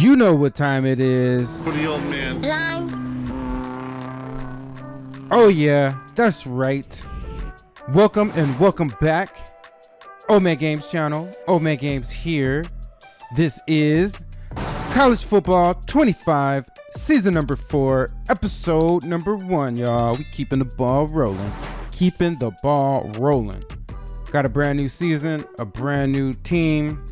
You know what time it is. For the old man. Oh yeah, that's right. Welcome and welcome back. Omega Games channel. Omega Games here. This is College Football 25, season number 4, episode number 1, y'all. We keeping the ball rolling. Keeping the ball rolling. Got a brand new season, a brand new team.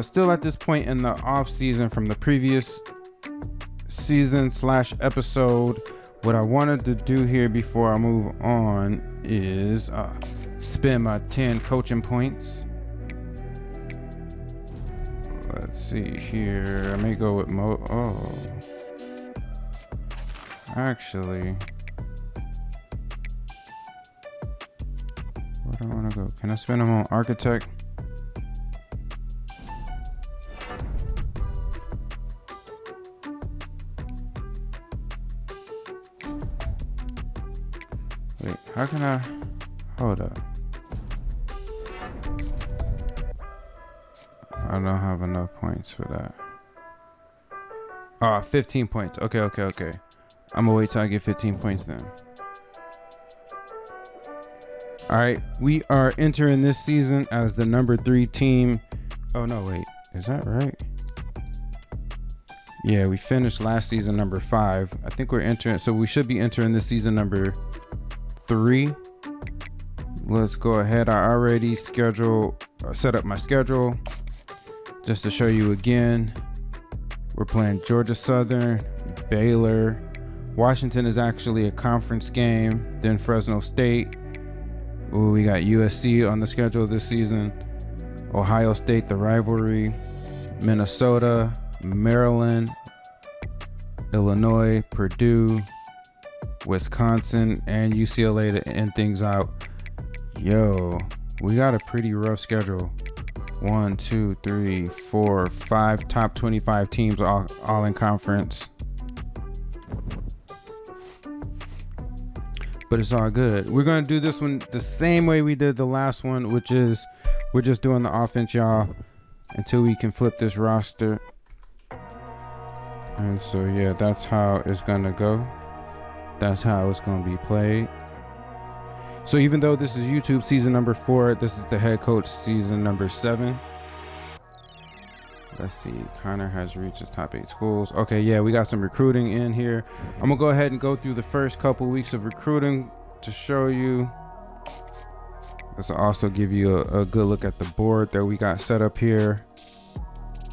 Still at this point in the off season from the previous season / episode. What I wanted to do here before I move on is spend my 10 coaching points. Let's see here. I may go with actually, where do I want to go? Can I spend them on architect? Wait, how can I hold up? I don't have enough points for that. 15 points. Okay. I'm gonna wait till I get 15 points then. All right, we are entering this season as the number 3 team. Oh no, wait, is that right? Yeah, we finished last season number 5. I think we're entering, so we should be entering this season number 3. Let's go ahead. I already set up my schedule. Just to show you again, we're playing Georgia Southern, Baylor. Washington is actually a conference game. Then Fresno State. Ooh, we got USC on the schedule this season. Ohio State, the rivalry. Minnesota, Maryland, Illinois, Purdue, Wisconsin, and UCLA to end things out. Yo, we got a pretty rough schedule. 1, 2, 3, 4, 5 top 25 teams all in conference. But it's all good. We're going to do this one the same way we did the last one, which is we're just doing the offense, y'all, until we can flip this roster. And so, yeah, that's how it's going to go. That's how it's going to be played. So even though this is YouTube season number 4, this is the head coach season number 7. Let's see. Connor has reached his top 8 schools. Okay, yeah, we got some recruiting in here. I'm going to go ahead and go through the first couple weeks of recruiting to show you. This will also give you a good look at the board that we got set up here.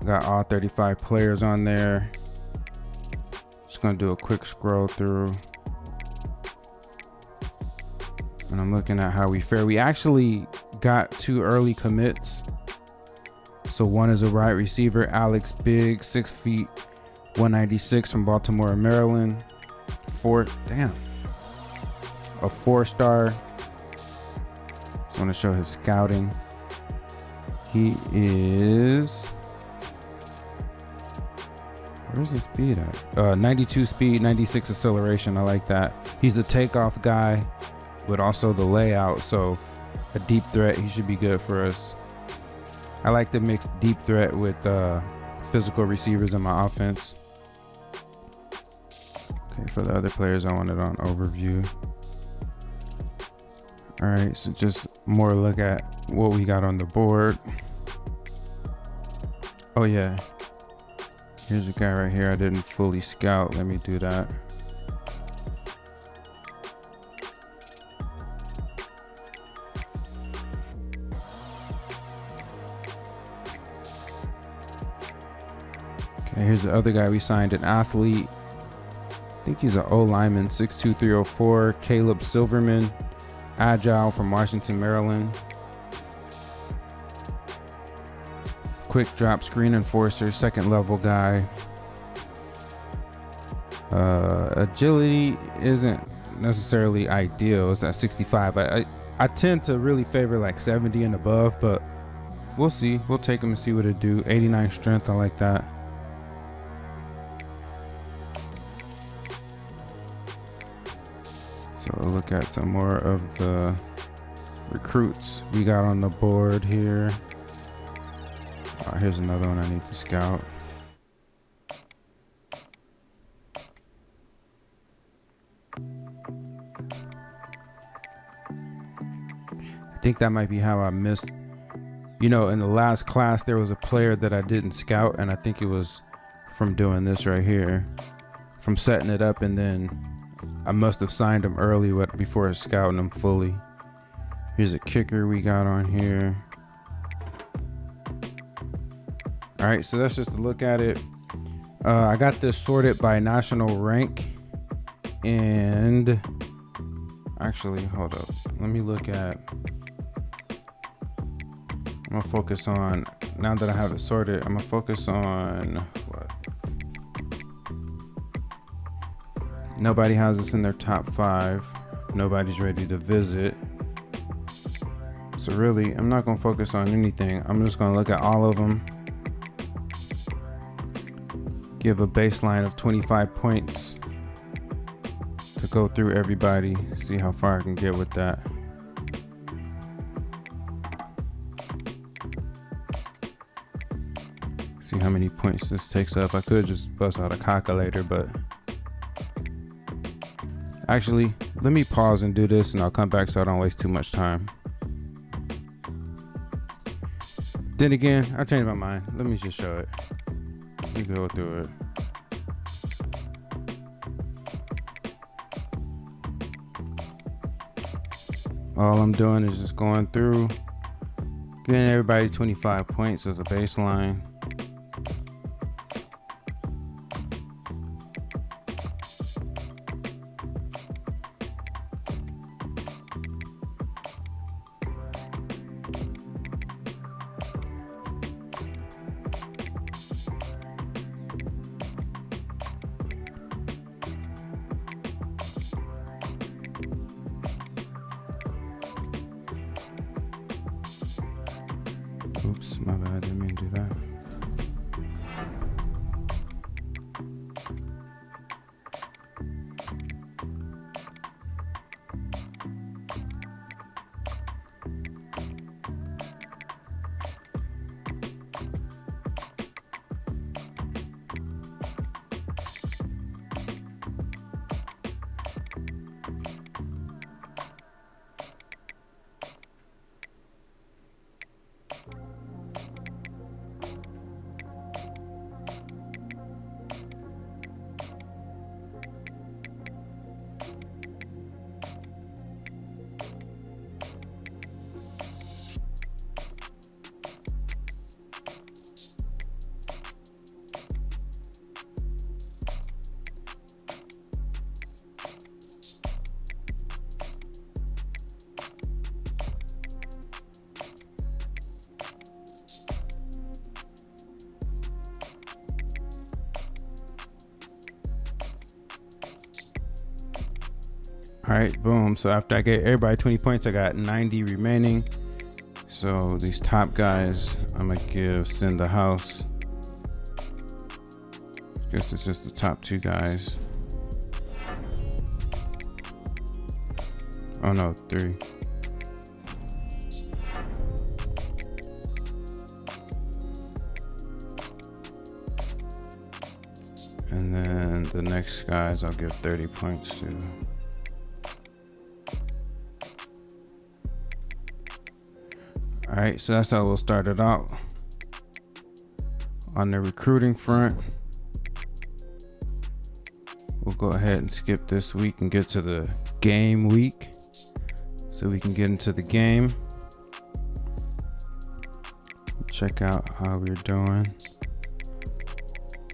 Got all 35 players on there. Just going to do a quick scroll through. And I'm looking at how we fare. We actually got 2 early commits. So one is a wide receiver, Alex Biggs, 6 feet, 196 from Baltimore, Maryland. A 4-star. Just want to show his scouting. He is, where's his speed at? 92 speed, 96 acceleration. I like that. He's the takeoff guy, but also the layout, so a deep threat. He should be good for us. I like to mix deep threat with physical receivers in my offense. Okay, for the other players, I want it on overview. All right, so just more look at what we got on the board. Oh yeah, here's a guy right here I didn't fully scout. Let me do that. Here's the other guy we signed, an athlete. I think he's an O-lineman, 6'2", 304. Caleb Silverman, agile from Washington, Maryland. Quick drop screen enforcer, 2nd level guy. Agility isn't necessarily ideal. It's at 65. I tend to really favor like 70 and above, but we'll see. We'll take him and see what it do. 89 strength, I like that. So we'll look at some more of the recruits we got on the board here. Here's another one I need to scout. I think that might be how I missed. You know, in the last class, there was a player that I didn't scout, and I think it was from doing this right here, from setting it up, and then I must have signed him early before scouting him fully. Here's a kicker we got on here. All right, so that's just a look at it. I got this sorted by national rank, and actually, hold up. Let me look at. I'm gonna focus on, now that I have it sorted, I'm gonna focus on what? Nobody has this in their top 5. Nobody's ready to visit. So really, I'm not gonna focus on anything. I'm just gonna look at all of them. Give a baseline of 25 points to go through everybody. See how far I can get with that. See how many points this takes up. I could just bust out a calculator, but actually, let me pause and do this, and I'll come back so I don't waste too much time. Then again, I changed my mind. Let me just show it. Let's go through it. All I'm doing is just going through, giving everybody 25 points as a baseline. Oops, my bad, didn't mean to do that. All right, boom. So after I gave everybody 20 points, I got 90 remaining. So these top guys, I'm gonna send the house. Guess it's just the top 2 guys. Oh no, 3. And then the next guys, I'll give 30 points to. All right, so that's how we'll start it out. On the recruiting front, we'll go ahead and skip this week and get to the game week so we can get into the game. Check out how we're doing.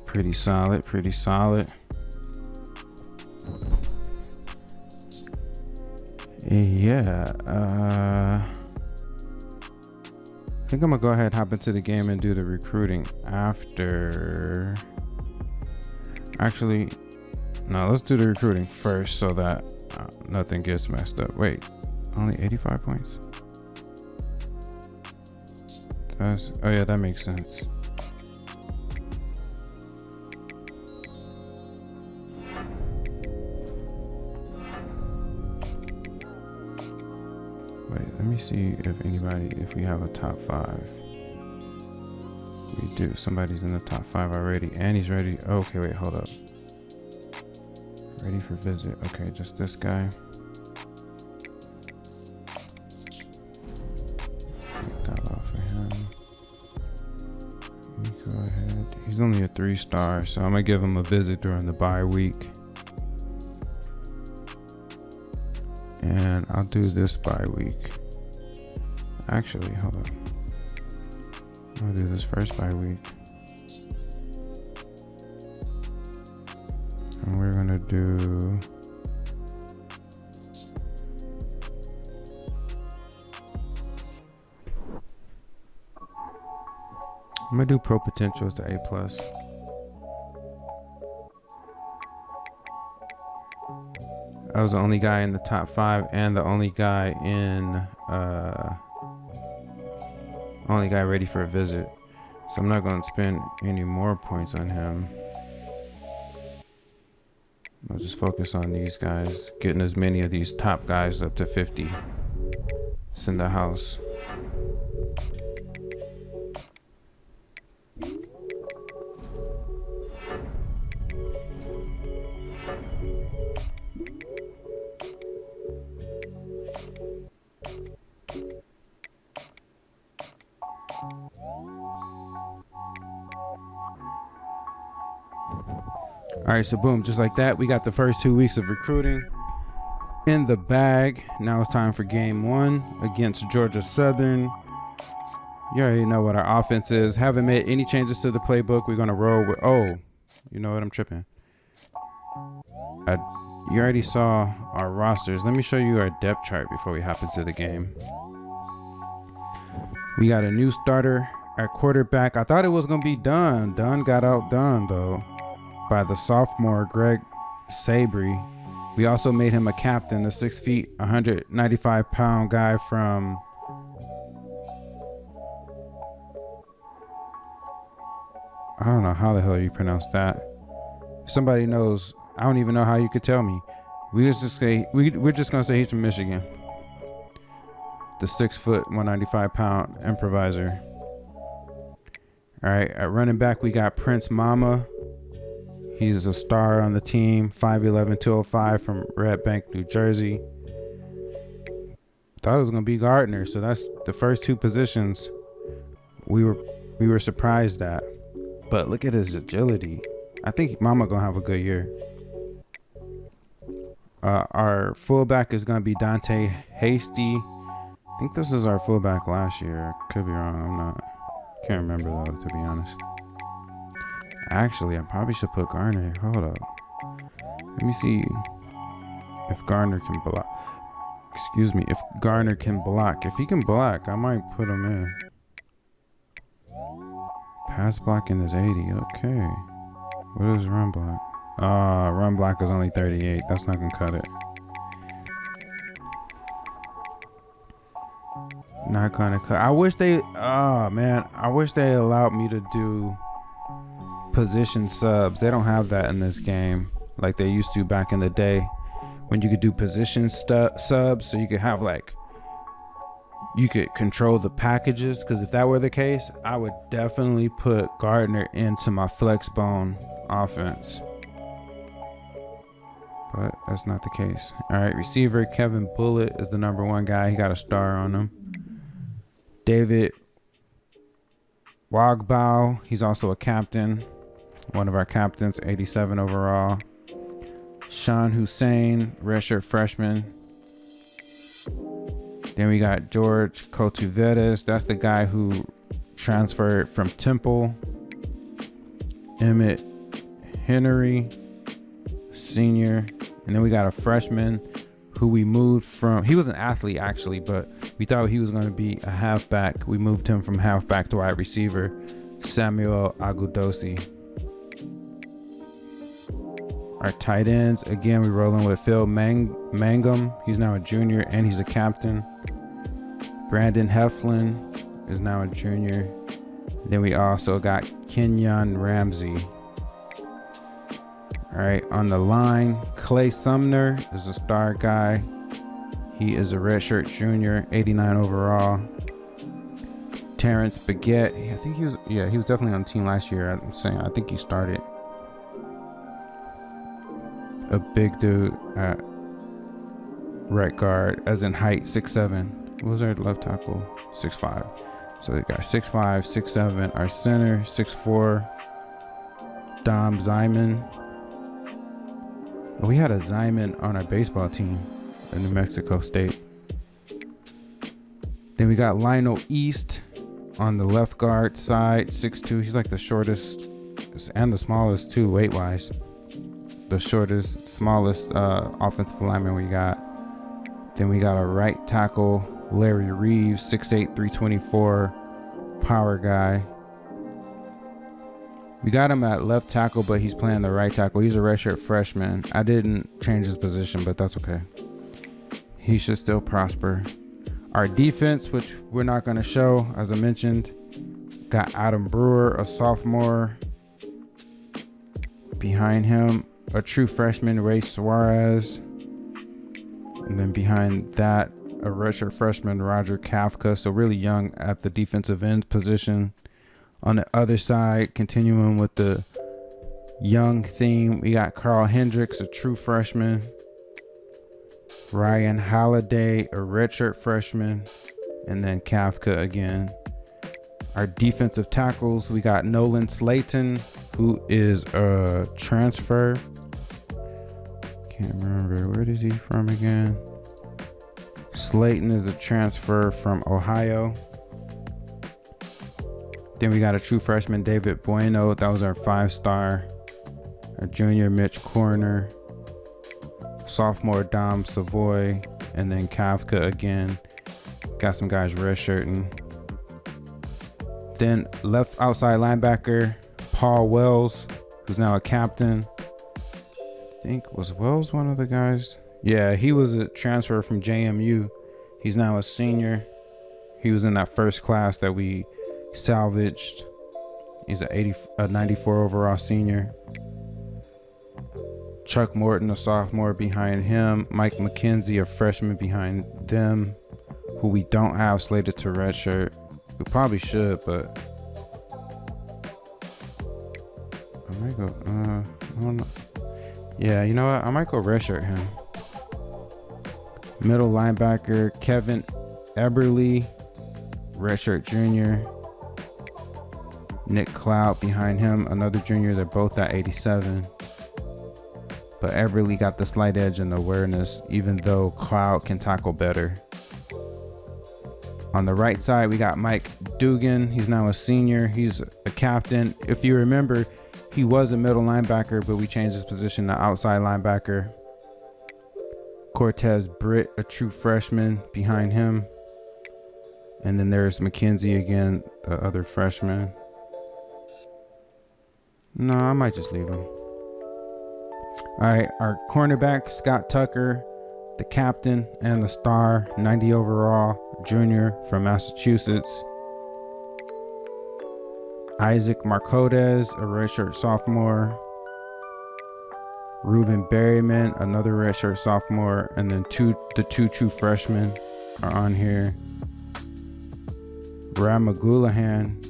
Pretty solid, pretty solid. Yeah, I think I'm gonna go ahead and hop into the game and do the recruiting after. Actually, no, let's do the recruiting first so that nothing gets messed up. Wait, only 85 points? Oh yeah, that makes sense. Wait, let me see if we have a top 5. We do. Somebody's in the top 5 already, and he's ready. Okay, wait, hold up. Ready for visit. Okay, just this guy. He's only a 3-star, so I'm gonna give him a visit during the bye week. And I'll do this bye week. Actually, hold on. I'll do this first bye week. And we're gonna do I'm gonna do pro potentials to A+. I was the only guy in the top 5 and the only guy ready for a visit. So I'm not gonna spend any more points on him. I'll just focus on these guys, getting as many of these top guys up to 50. It's in the house. All right, so boom, just like that, we got the first 2 weeks of recruiting in the bag. Now it's time for game 1 against Georgia Southern. You already know what our offense is. Haven't made any changes to the playbook. We're gonna roll with, oh, you know what, I'm tripping. You already saw our rosters. Let me show you our depth chart before we hop into the game. We got a new starter at quarterback. I thought it was gonna be Dunn. Dunn got outdone though by the sophomore Greg Sabry. We also made him a captain, the 6 feet, 195-pound guy from I don't know how the hell you pronounce that. Somebody knows. I don't even know how you could tell me. We're just gonna say he's from Michigan. The 6 foot, 195-pound improviser. All right, at running back we got Prince Mama. He's a star on the team, 5'11", 205 from Red Bank, New Jersey. Thought it was gonna be Gardner, so that's the first 2 positions we were surprised at. But look at his agility. I think Mama gonna have a good year. Our fullback is gonna be Dante Hasty. I think this is our fullback last year. I could be wrong. Can't remember though, to be honest. Actually, I probably should put Garner. Hold up. Let me see if Garner can block. Excuse me, if Garner can block. If he can block, I might put him in. Pass blocking is 80. Okay. What is run block? Run block is only 38. That's not gonna cut it. Not gonna cut. I wish they. Oh man, I wish they allowed me to do position subs. They don't have that in this game like they used to back in the day when you could do position subs, so you could have like you could control the packages. Because if that were the case, I would definitely put Gardner into my flex bone offense, but that's not the case. All right, receiver Kevin Bullitt is the #1 guy. He got a star on him. David Wagbow, he's also a captain, one of our captains, 87 overall. Sean Hussein, redshirt freshman. Then we got George Cotuvedes. That's the guy who transferred from Temple. Emmett Henry, senior. And then we got a freshman who we moved from. He was an athlete actually, but we thought he was going to be a halfback. We moved him from halfback to wide receiver, Samuel Agudosi. Our tight ends, again, we're rolling with Phil Mangum. He's now a junior and he's a captain. Brandon Heflin is now a junior. Then we also got Kenyon Ramsey. All right, on the line, Clay Sumner is a star guy. He is a redshirt junior, 89 overall. Terrence Baguette, I think he was definitely on the team last year. I think he started. A big dude at right guard, as in height, 6'7". What was our left tackle? 6'5". So we got 6'5", 6'7". Our center, 6'4". Dom Zyman. We had a Zyman on our baseball team in New Mexico State. Then we got Lionel East on the left guard side, 6'2". He's like the shortest and the smallest too, weight-wise. The shortest, smallest offensive lineman we got. Then we got a right tackle, Larry Reeves, 6'8", 324, power guy. We got him at left tackle, but he's playing the right tackle. He's a redshirt freshman. I didn't change his position, but that's okay. He should still prosper. Our defense, which we're not going to show, as I mentioned, got Adam Brewer, a sophomore. Behind him, a true freshman, Ray Suarez. And then behind that, a redshirt freshman, Roger Kafka. So really young at the defensive end position. On the other side, continuing with the young theme, we got Carl Hendricks, a true freshman. Ryan Halliday, a redshirt freshman. And then Kafka again. Our defensive tackles, we got Nolan Slayton, who is a transfer. Can't remember, where is he from again? Slayton is a transfer from Ohio. Then we got a true freshman, David Bueno. That was our 5-star. Our junior, Mitch Corner. Sophomore, Dom Savoy. And then Kafka again. Got some guys redshirting. Then left outside linebacker, Paul Wells, who's now a captain. I think, was Wells one of the guys? Yeah, he was a transfer from JMU. He's now a senior. He was in that first class that we salvaged. He's a 94 overall senior. Chuck Morton, a sophomore, behind him. Mike McKenzie, a freshman, behind them, who we don't have slated to redshirt. We probably should, but I might go. I don't know. Yeah, you know what? I might go redshirt him. Middle linebacker, Kevin Eberly, redshirt junior. Nick Cloud behind him, another junior. They're both at 87. But Eberly got the slight edge in awareness, even though Cloud can tackle better. On the right side, we got Mike Dugan. He's now a senior. He's a captain. If you remember, he was a middle linebacker, but we changed his position to outside linebacker. Cortez Britt, a true freshman, behind him. And then there's McKenzie again, the other freshman. No, I might just leave him. All right, our cornerback, Scott Tucker, the captain and the star, 90 overall, junior from Massachusetts. Isaac Marcodes, a redshirt sophomore. Ruben Berryman, another redshirt sophomore. And then the two true freshmen are on here. Ramagulahan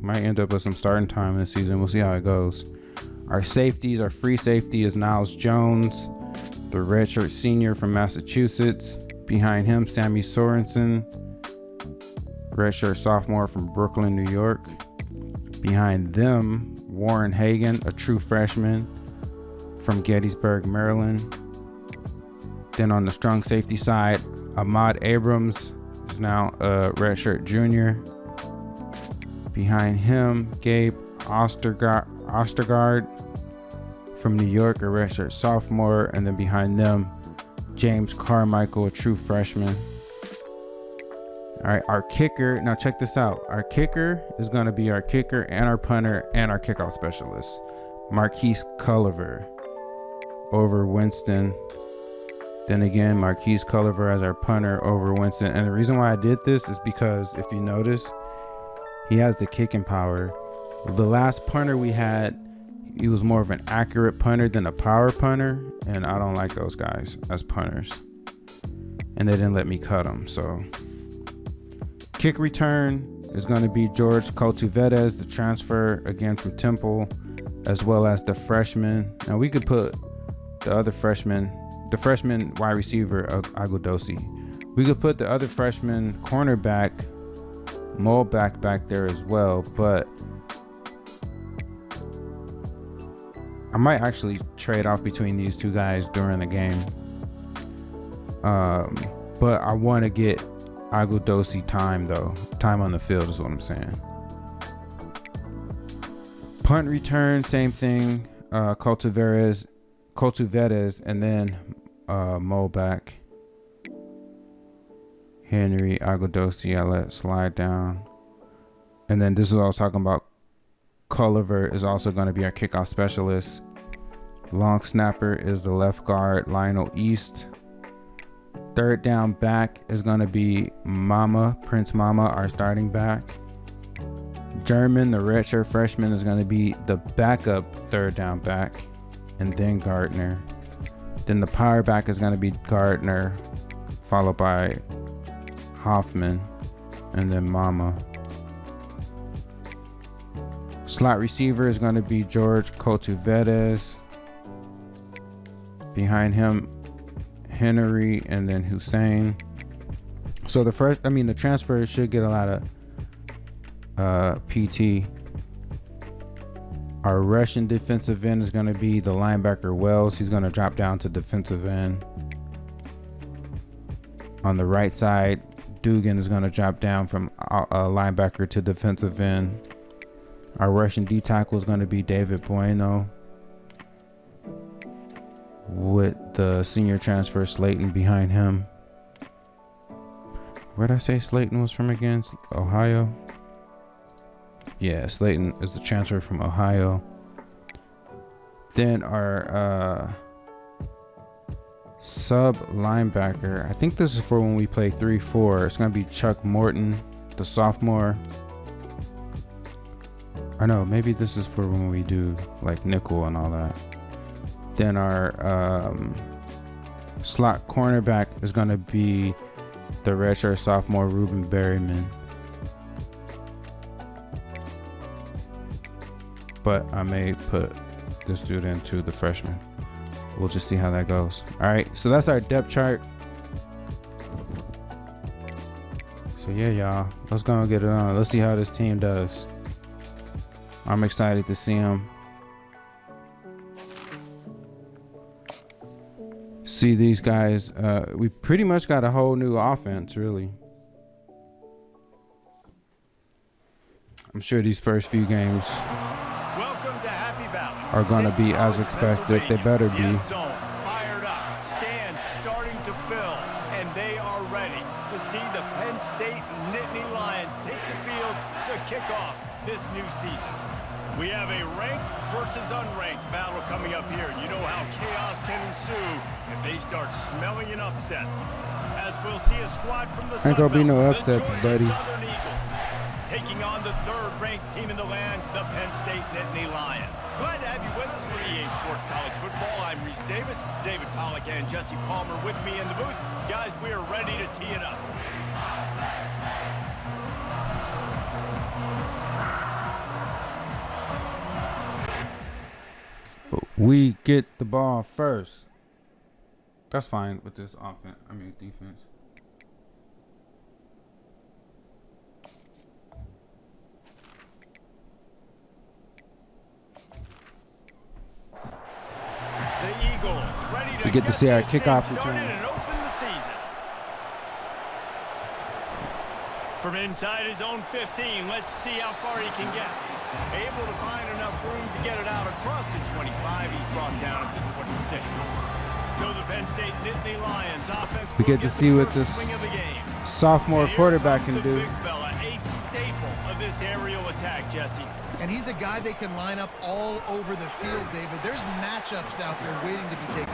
might end up with some starting time this season. We'll see how it goes. Our safeties, our free safety is Niles Jones, the redshirt senior from Massachusetts. Behind him, Sammy Sorensen, redshirt sophomore from Brooklyn, New York. Behind them, Warren Hagan, a true freshman from Gettysburg, Maryland. Then on the strong safety side, Ahmad Abrams is now a redshirt junior. Behind him, Gabe Ostergaard from New York, a redshirt sophomore. And then behind them, James Carmichael, a true freshman. All right, our kicker. Now check this out. Our kicker is going to be our kicker and our punter and our kickoff specialist, Marquise Culliver over Winston. Then again, Marquise Culliver as our punter over Winston. And the reason why I did this is because if you notice, he has the kicking power. The last punter we had, he was more of an accurate punter than a power punter, and I don't like those guys as punters. And they didn't let me cut them, so. Kick return is going to be George Cultivedes, the transfer again from Temple, as well as the freshman. Now we could put the other freshman, the freshman wide receiver of Agudosi. We could put the other freshman cornerback, Molback, back there as well, but I might actually trade off between these two guys during the game. But I want to get Agudosi time though. Time on the field is what I'm saying. Punt return, same thing. Cultiveres, and then Mo back. Henry, Agudosi, I let slide down. And then this is what I was talking about. Culliver is also going to be our kickoff specialist. Long snapper is the left guard, Lionel East. Third down back is going to be Prince Mama, our starting back. German, the redshirt freshman, is going to be the backup third down back. And then Gardner. Then the power back is going to be Gardner, followed by Hoffman, and then Mama. Slot receiver is going to be George Cultiveres. Behind him, Henry, and then Hussein. So the transfers should get a lot of PT. Our Russian defensive end is going to be the linebacker Wells. He's going to drop down to defensive end. On the right side, Dugan is going to drop down from linebacker to defensive end. Our Russian D tackle is going to be David Bueno, with the senior transfer Slayton behind him. Where did I say Slayton was from again? Ohio? Yeah, Slayton is the transfer from Ohio. Then our sub linebacker, I think this is for when we play 3-4. It's going to be Chuck Morton, the sophomore. Or no, maybe this is for when we do like nickel and all that. Then our slot cornerback is going to be the redshirt sophomore Ruben Berryman. But I may put this dude into the freshman. We'll just see how that goes. All right, so that's our depth chart. So yeah, y'all, let's go and get it on. Let's see how this team does. I'm excited to see him. See these guys. We pretty much got a whole new offense, really. I'm sure these first few games are going to be as expected. They better be. Fired up, stands starting to fill, and they are ready to see the Penn State Nittany Lions take the field to kick off this new season. We have a ranked versus unranked battle coming up here. You know how chaos can ensue if they start smelling an upset. As we'll see a squad from the Sun Belt, ain't gonna be no upsets, buddy. Southern Eagles, taking on the third-ranked team in the land, the Penn State Nittany Lions. Glad to have you with us for EA Sports College Football. I'm Reese Davis, David Pollack, and Jesse Palmer with me in the booth. Guys, we are ready to tee it up. We get the ball first. That's fine with this defense. The Eagles ready to We get to see our kickoff return. And open the season. From inside his own 15, let's see how far he can get. Able to find enough room to get it out across the 25. He's brought down at the 26. So the Penn State Nittany Lions offense. We get to see what this sophomore quarterback can do. Big fella, a staple of this aerial attack, Jesse. And he's a guy they can line up all over the field, David. There's matchups out there waiting to be taken.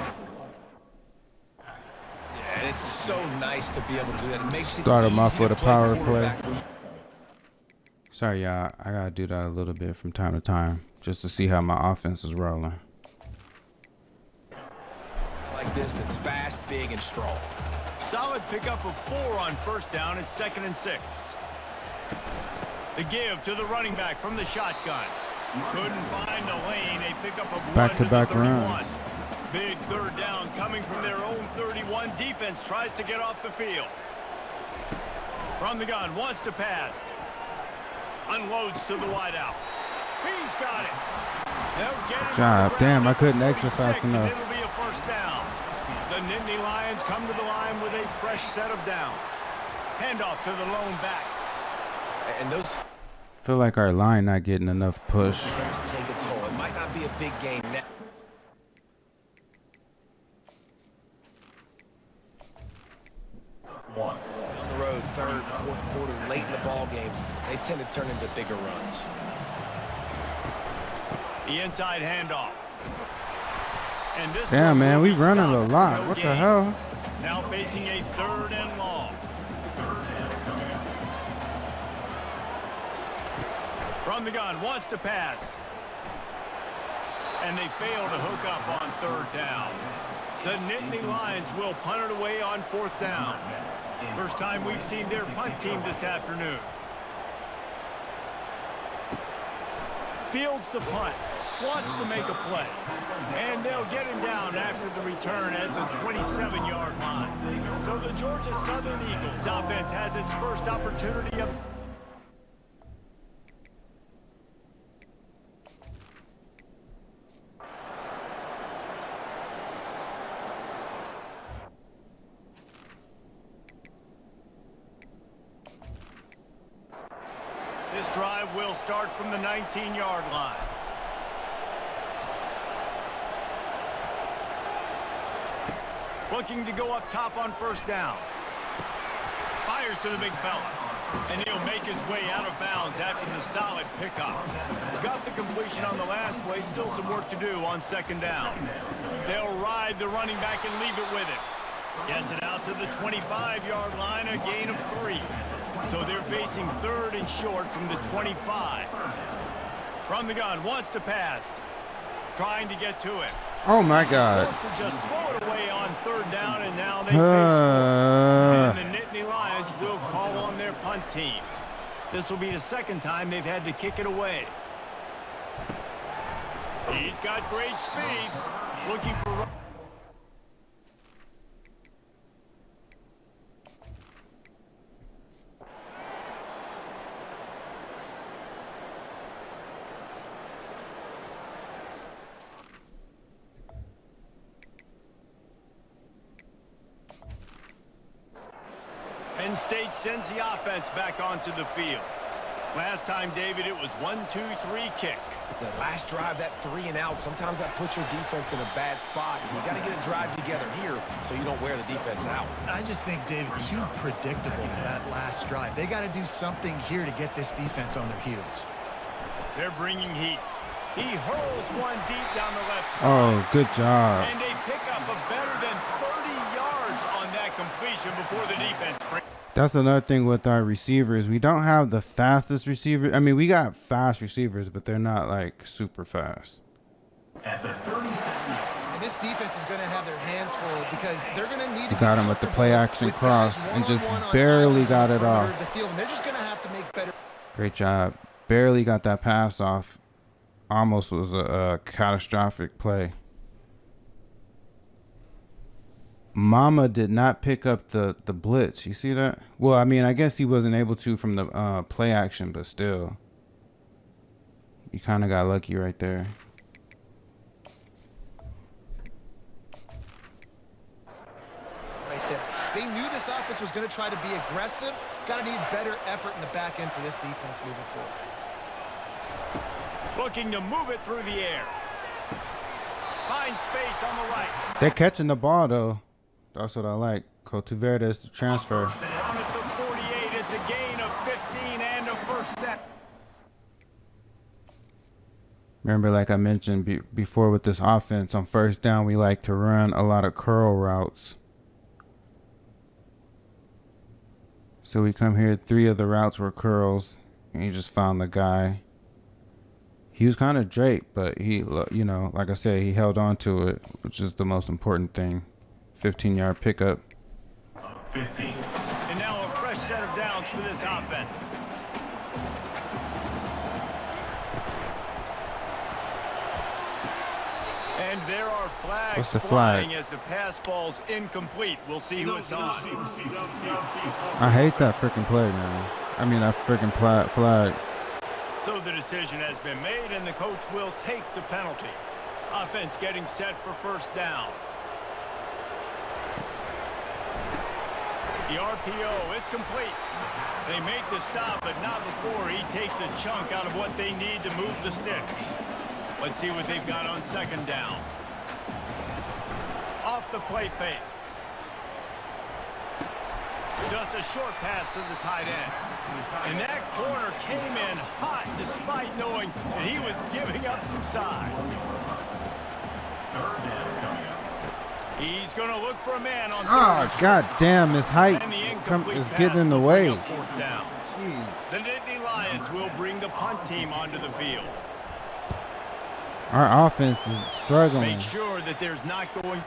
Yeah, and it's so nice to be able to do that. It makes Start him off with a power play. Sorry, y'all. I gotta do that a little bit from time to time just to see how my offense is rolling. Like this, that's fast, big, and strong. Solid pickup of 4 on first down. It's 2nd and 6. The give to the running back from the shotgun. Couldn't find a lane. A pickup of back-to-back 31. runs. Big third down coming from their own 31. Defense tries to get off the field. From the gun, wants to pass. Unloads to the wideout. He's got it. Job. Damn, I couldn't exit fast enough. It'll be a first down. The Nittany Lions come to the line with a fresh set of downs. Handoff to the lone back. And those Feel like our line not getting enough push. let's take a toll. It might not be a big game now. On the road, third, fourth quarter, late in the ball games, they tend to turn into bigger runs. The inside handoff. And this Damn, one man, will we be running a stopped. lot. No What the gain. hell? Now facing a 3rd and long. From the gun, wants to pass. And they fail to hook up on 3rd down. The Nittany Lions will punt it away on 4th down. First time we've seen their punt team this afternoon. Fields the punt. Wants to make a play. And they'll get him down after the return at the 27-yard line. So the Georgia Southern Eagles offense has its first opportunity of... This drive will start from the 19-yard line. Looking to go up top on 1st down. Fires to the big fella. And he'll make his way out of bounds after the solid pickup. Got the completion on the last play. Still some work to do on 2nd down. They'll ride the running back and leave it with him. Gets it out to the 25-yard line, a gain of 3. So they're facing 3rd and short from the 25. From the gun, wants to pass. Trying to get to it. Oh my God. Forced to just throw it away on 3rd down, and now they face 4th. And the Nittany Lions will call on their punt team. This will be the 2nd time they've had to kick it away. He's got great speed. Looking for... Penn State sends the offense back onto the field. Last time, David, it was 1-2-3 kick. The last drive, that 3 and out, sometimes that puts your defense in a bad spot. And you got to get a drive together here so you don't wear the defense out. I just think, David, too predictable that last drive. They got to do something here to get this defense on their heels. They're bringing heat. He hurls one deep down the left side. Oh, good job. And they pick up a better than 30 yards on that completion before the defense brings. That's another thing with our receivers. We don't have the fastest receiver. I mean, we got fast receivers, but they're not like super fast. And this defense is going to have their hands full because they're going to need to Got him with the play action cross and just barely got it off. The field, and they're just going to have to make better. Great job. Barely got that pass off. Almost was a catastrophic play. Mama did not pick up the blitz. You see that? Well, I mean, I guess he wasn't able to from the play action, but still. You kind of got lucky right there. Right there. They knew this offense was going to try to be aggressive. Got to need better effort in the back end for this defense moving forward. Looking to move it through the air. Find space on the right. They're catching the ball, though. That's what I like. Cultiverdes to transfer. Down at the 48, it's a gain of 15 and a first down. Remember, like I mentioned before with this offense, on 1st down, we like to run a lot of curl routes. So we come here, 3 of the routes were curls, and he just found the guy. He was kind of draped, but he, you know, like I said, he held on to it, which is the most important thing. 15-yard pickup. 15. And now a fresh set of downs for this offense. And there are flags What's the flag? flying as the pass falls incomplete. We'll see who it's on. I hate that freaking play, man. I mean, that freaking flag. So the decision has been made, and the coach will take the penalty. Offense getting set for first down. The RPO, it's complete. They make the stop, but not before he takes a chunk out of what they need to move the sticks. Let's see what they've got on second down. Off the play fake. Just a short pass to the tight end. And that corner came in hot despite knowing that he was giving up some size. He's going to look for a man on third. Oh, god damn, his height And the is incomplete pass getting in the will bring way. up fourth down. Jeez. The Nittany Lions will bring the punt team onto the field. Our offense is struggling. Make sure that there's not going...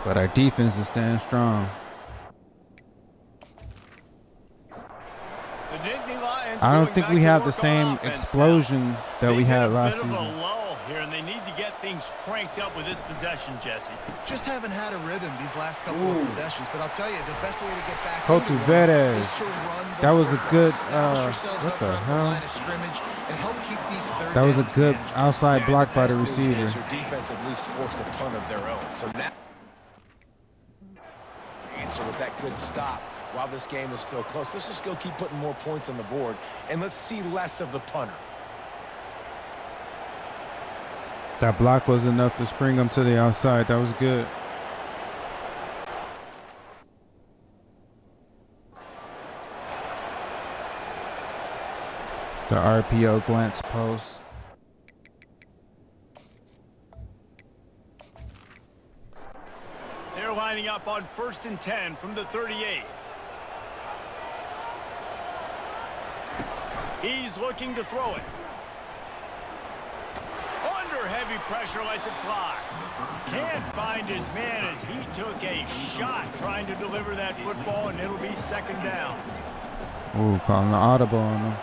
But our defense is staying strong. The Nittany Lions I don't going think back we to have the work on same offense explosion now. that we They've had hit a last bit of season. a lull here, and they need to get things cranked up with this possession, Jesse. Just haven't had a rhythm these last couple of possessions, but I'll tell you, the best way to get back Cultu into one Veres. is to run the That was a football. good, Establish yourselves what up the front of hell? line of scrimmage and help keep these third That was a downs good manageable. outside And block by the best news receiver. is your defense at least forced a punt of their own. So now, answer with that good stop. While this game is still close, let's just go keep putting more points on the board, and let's see less of the punter. That block was enough to spring him to the outside. That was good. The RPO glance post. They're lining up on 1st and 10 from the 38. He's looking to throw it. Under heavy pressure, lets it fly. Can't find his man as he took a shot trying to deliver that football, and it'll be second down. Ooh, calling the audible on him.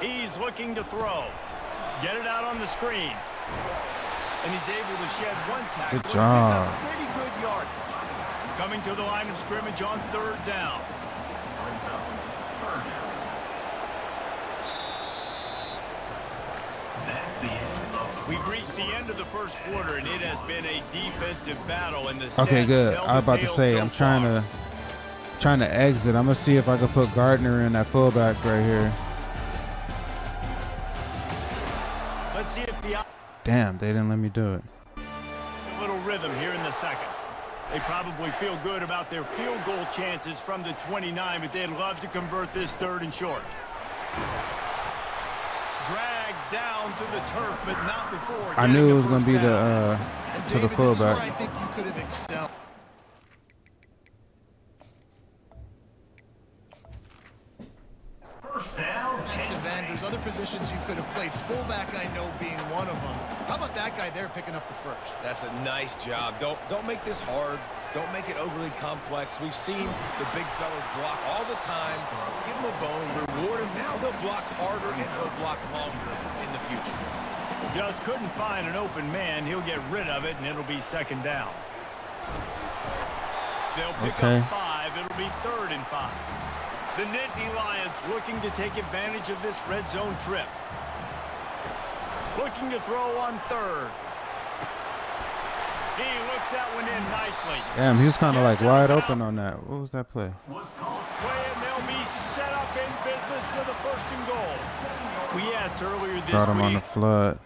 He's looking to throw. Get it out on the screen. And he's able to shed one tackle. Good job. Pick up pretty good yardage. Coming to the line of scrimmage on third down. We've reached the end of the first quarter, and it has been a defensive battle in the Okay, good. I was about to say, I'm trying to exit. I'm gonna see if I can put Gardner in that fullback right here. Let's see if the Damn, they didn't let me do it. a little rhythm here in the second. They probably feel good about their field goal chances from the 29, but they'd love to convert this third and short. Dragged down to the turf, but not before. I knew getting it a was gonna first be down. the And to the David, this is where fullback. I think you could have excelled. Defensive end, there's other positions you could have played. Fullback, I know, being one of them. How about that guy there picking up the first? That's a nice job. Don't make this hard. Don't make it overly complex. We've seen the big fellas block all the time. Give them a bone, reward them. Now they'll block harder and they'll block longer in the future. Just couldn't find an open man. He'll get rid of it, and it'll be second down. They'll pick Okay. up 5. It'll be 3rd and 5. The Nittany Lions looking to take advantage of this red zone trip. Looking to throw on 3rd. He looks that one in nicely. Damn, he was kind of like wide open on that. What was that play? Play, and they'll be set up in business with a 1st and goal. We asked earlier this Got him on the week. flood.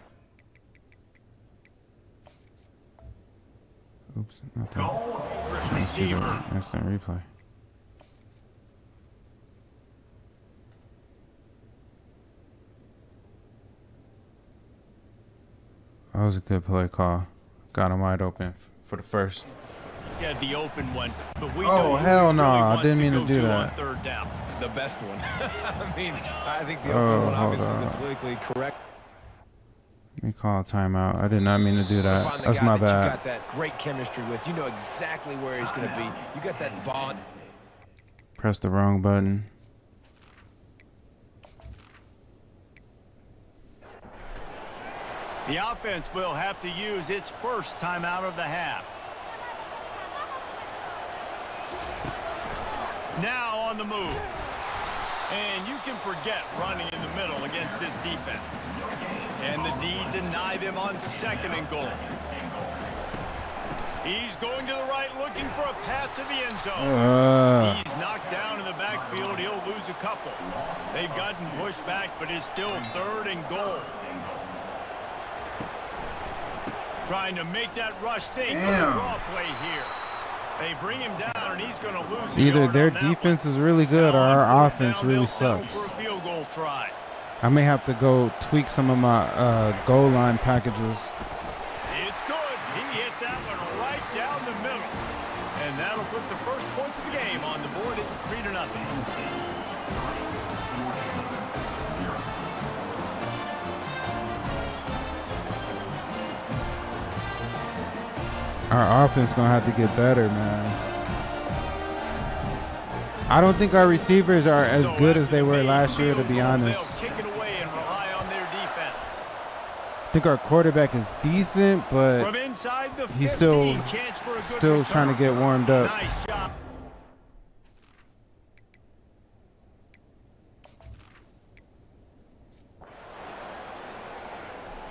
Oops, not that. First Let's see the receiver. instant replay. That was a good play call. Got him wide open for the first. He said the open one, but we Oh, know who hell he really no, I wants didn't to mean to go do on that. 3rd down. The best one. I mean, I think the Oh, open one, hold obviously, on. the politically correct. Let me call a timeout. I did not mean to do To that. find the That's guy my that you bad. got that great chemistry with. You know exactly where he's going to be. You got that bond. Pressed the wrong button. The offense will have to use its first timeout of the half. Now on the move. And you can forget running in the middle against this defense. And the D deny them on 2nd and goal. He's going to the right looking for a path to the end zone. He's knocked down in the backfield. He'll lose a couple. They've gotten pushed back, but it's still 3rd and goal. Trying to make that rush thing. Draw play here. They bring him down, and he's going to lose. Either their defense is really good or our offense really sucks. For a field goal try. I may have to go tweak some of my goal line packages. It's good. He hit that one right down the middle. And that'll put the first points of the game on the board. It's 3-0. Our offense gonna have to get better, man. I don't think our receivers are as good as they were last year, to be honest. Kick it away and rely on their defense. I think our quarterback is decent, but From inside the he's 15, chance for a good still return. trying to get warmed up. Nice shot.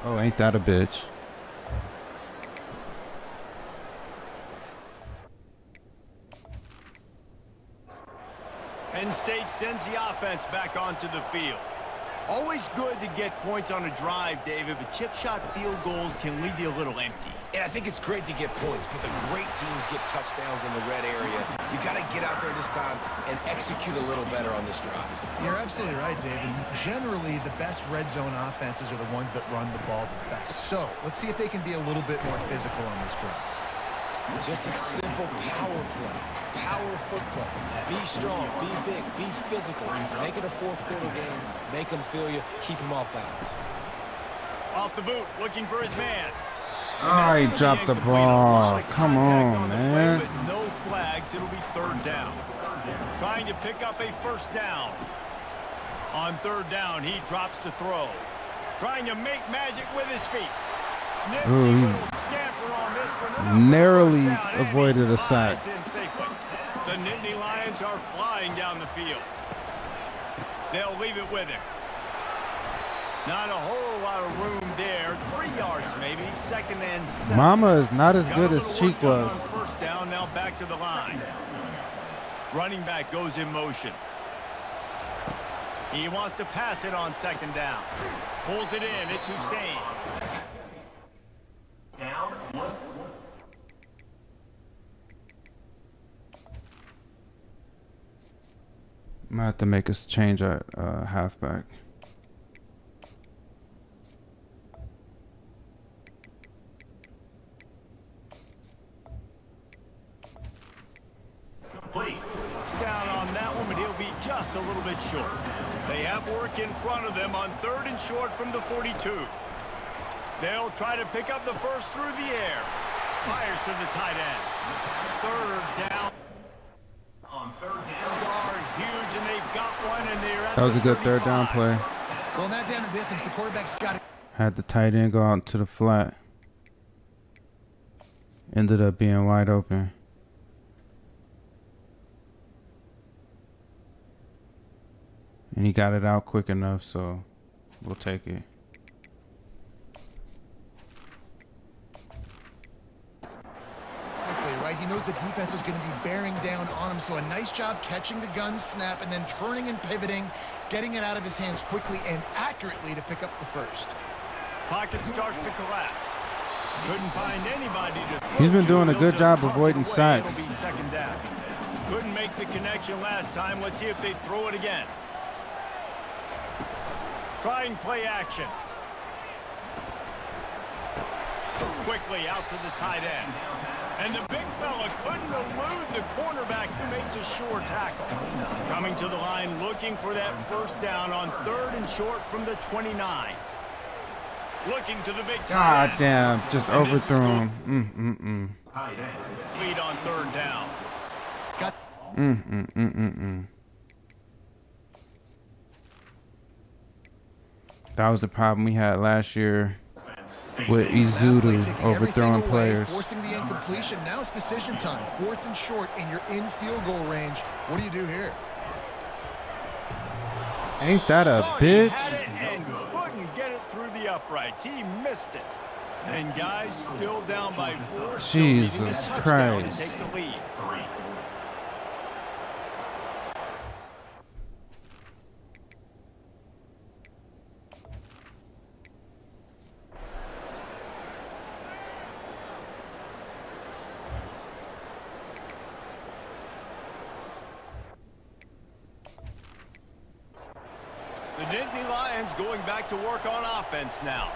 Oh, ain't that a bitch? Penn State sends the offense back onto the field. Always good to get points on a drive, David, but chip shot field goals can leave you a little empty. And I think it's great to get points, but the great teams get touchdowns in the red area. You got to get out there this time and execute a little better on this drive. You're absolutely right, David. Generally, the best red zone offenses are the ones that run the ball the best. So let's see if they can be a little bit more physical on this drive. Just a simple power play, power football. Be strong, be big, be physical. Make it a fourth quarter game. Make them feel you. Keep them off balance. Off the boot, looking for his man. Oh, he dropped the ball. Come on, man. With no flags, it'll be 3rd down. Trying to pick up a 1st down. On 3rd down, he drops to throw. Trying to make magic with his feet. Nifty little scamper on this one. Narrowly First down, and avoided he a sack. slides in safely. The Nittany Lions are flying down the field. They'll leave it with him. Not a whole lot of room there. 3 yards maybe. 2nd and 7. Mama is not as Got good a as little Cheek work done was. on 1st down, now back to the line. Running back goes in motion. He wants to pass it on 2nd down. Pulls it in. It's Hussein. I'm gonna have to make us change our halfback. Down on that one, but he'll be just a little bit short. They have work in front of them on 3rd and short from the 42. They'll try to pick up the first through the air. Fires to the tight end. 3rd down. On 3rd downs are huge, and they've got one, and they're at That was a good 35. 3rd down play. Well, not down in distance. The quarterback's got it. Had the tight end go out to the flat. Ended up being wide open. And he got it out quick enough, so we'll take it. Right? He knows the defense is going to be bearing down on him, so a nice job catching the gun snap and then turning and pivoting, getting it out of his hands quickly and accurately to pick up the first. Pocket starts to collapse. Couldn't find anybody to throw He's been to. doing a They'll good just job toss it avoiding away. sacks. It'll be 2nd down. Couldn't make the connection last time. Let's see if they throw it again. Trying play action. Quickly out to the tight end. And the big fella couldn't elude the cornerback who makes a sure tackle. Coming to the line looking for that 1st down on 3rd and short from the 29. Looking to the big tight God end. damn, just And this is overthrew good. him. Lead on 3rd down. That was the problem we had last year. with That play Izuru taking overthrowing everything away, players. forcing the incompletion. Now it's decision time. 4th and short, and you're in field goal range. What do you do here? Ain't that a Thought he bitch? had it and couldn't get it through the uprights. He missed it. And guys still down by 4. still needing a Jesus touchdown to Christ. take the lead. The Nittany Lions going back to work on offense now.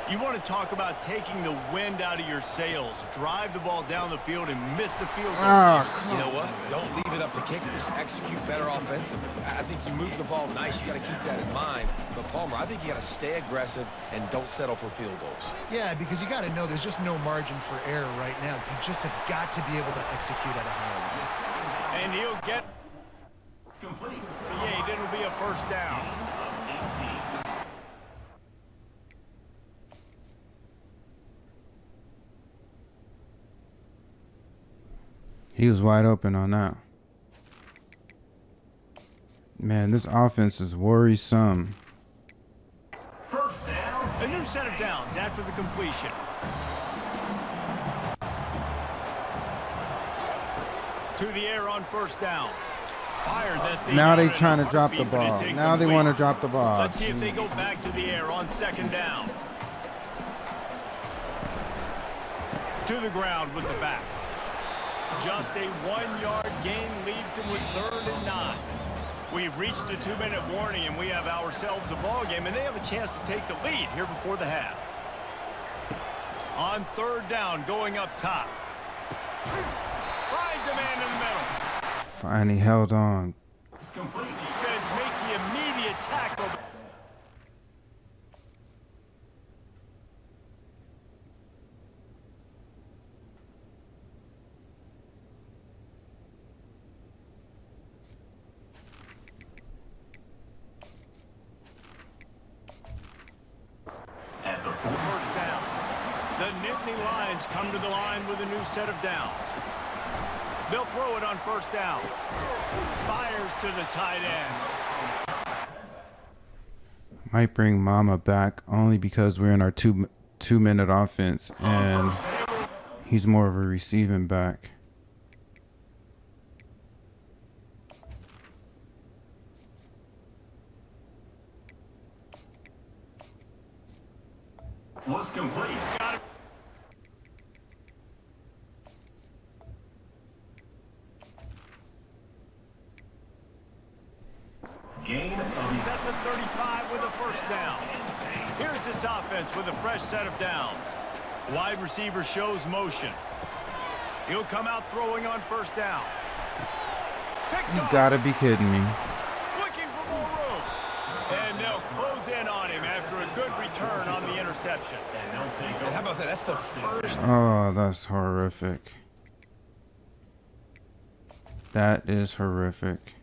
You want to talk about taking the wind out of your sails. Drive the ball down the field and miss the field goal. You know what? Don't leave it up to kickers. Execute better offensively. I think you move the ball nice. You got to keep that in mind. But Palmer, I think you got to stay aggressive and don't settle for field goals. Yeah, because you got to know there's just no margin for error right now. You just have got to be able to execute at a high level. And he'll get complete. So yeah, it'll be a first down. He was wide open on that. Man, this offense is worrisome. First down. A new set of downs after the completion. To the air on first down. Fired that thing Now out they in a trying to drop the heartbeat, but ball. it's Now they incomplete. want to drop the ball. Let's see if they go back to the air on second down. To the ground with the back. Just a 1-yard gain leaves them with 3rd and 9. We've reached the 2-minute warning, and we have ourselves a ball game, and they have a chance to take the lead here before the half. On 3rd down, going up top. Finds a man in the middle. Finally held on. Defense makes the immediate tackle. First down. The Nittany Lions come to the line with a new set of downs. They'll throw it on first down. Fires to the tight end. Might bring Mama back only because we're in our two-minute offense and he's more of a receiving back. Was complete. He's got it. Gain of he's at the 35 with a first down. Here's this offense with a fresh set of downs. Wide receiver shows motion. He'll come out throwing on first down. Picked You off. gotta be kidding me. Looking for more room. And they'll close in on him after a good return on the interception. And how about that? That's the first. Oh, that's horrific. That is horrific.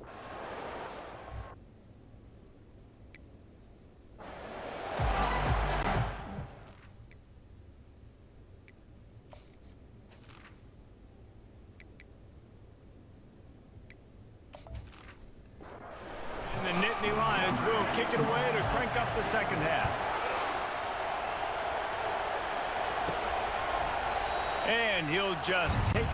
And the Nittany Lions will kick it away to crank up the second half. And he'll just take...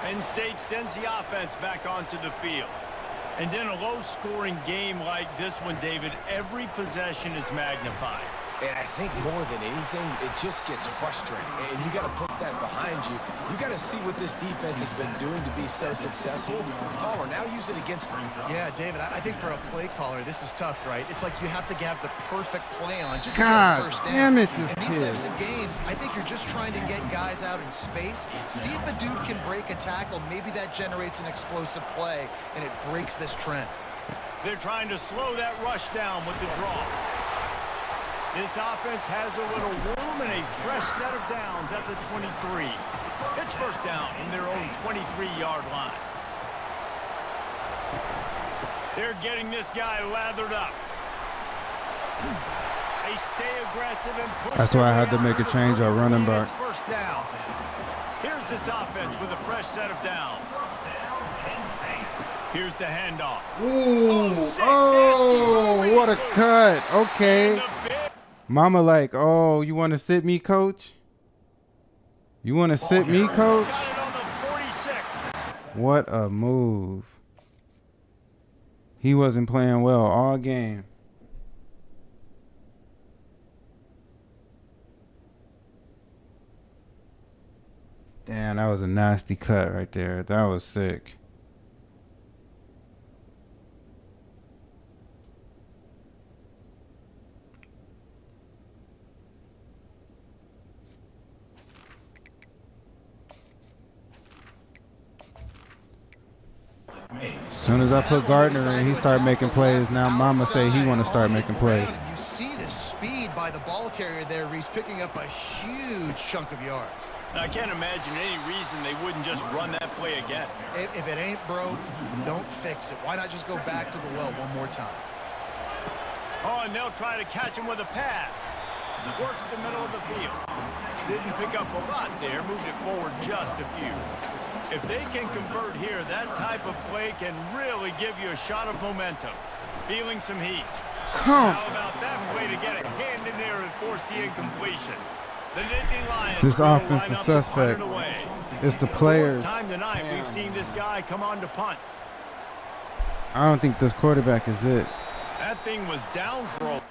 Penn State sends the offense back onto the field. And in a low-scoring game like this one, David, every possession is magnified. And I think more than anything, it just gets frustrating. And you got to put that behind you. You got to see what this defense has been doing to be so successful. Caller, now use it against them. Yeah, David, I think for a play caller, this is tough, right? It's like you have to have the perfect play on just to get God a first damn down. it, this In these kid. types of games, I think you're just trying to get guys out in space, see if a dude can break a tackle. Maybe that generates an explosive play, and it breaks this trend. They're trying to slow that rush down with the draw. This offense has a little room and a fresh set of downs at the 23. It's first down from their own 23-yard line. They're getting this guy lathered up. They stay aggressive and push. That's why I had to make a change at running back. It's first down. Here's this offense with a fresh set of downs. Here's the handoff. Ooh, oh, what a cut. Okay. Mama like, oh, you want to sit me, coach? You want to sit me, coach? Got it on the 46. What a move. He wasn't playing well all game. Damn, that was a nasty cut right there. That was sick. As soon as I put Gardner in, he started making plays. Now Mama say he want to start making plays. You see the speed by the ball carrier there, Reese, picking up a huge chunk of yards. Now, I can't imagine any reason they wouldn't just run that play again. If it ain't broke, don't fix it. Why not just go back to the well one more time? Oh, and they'll try to catch him with a pass. Works the middle of the field. Didn't pick up a lot there, moved it forward just a few. If they can convert here, that type of play can really give you a shot of momentum. Feeling some heat. Come. How about that play to get a hand in there and force the incompletion? The Nittany Lions This will offense line is up to punt suspect. it away. It's the Fourth players. time tonight we've seen this guy come on to punt. I don't think this quarterback is it. That thing was down for a...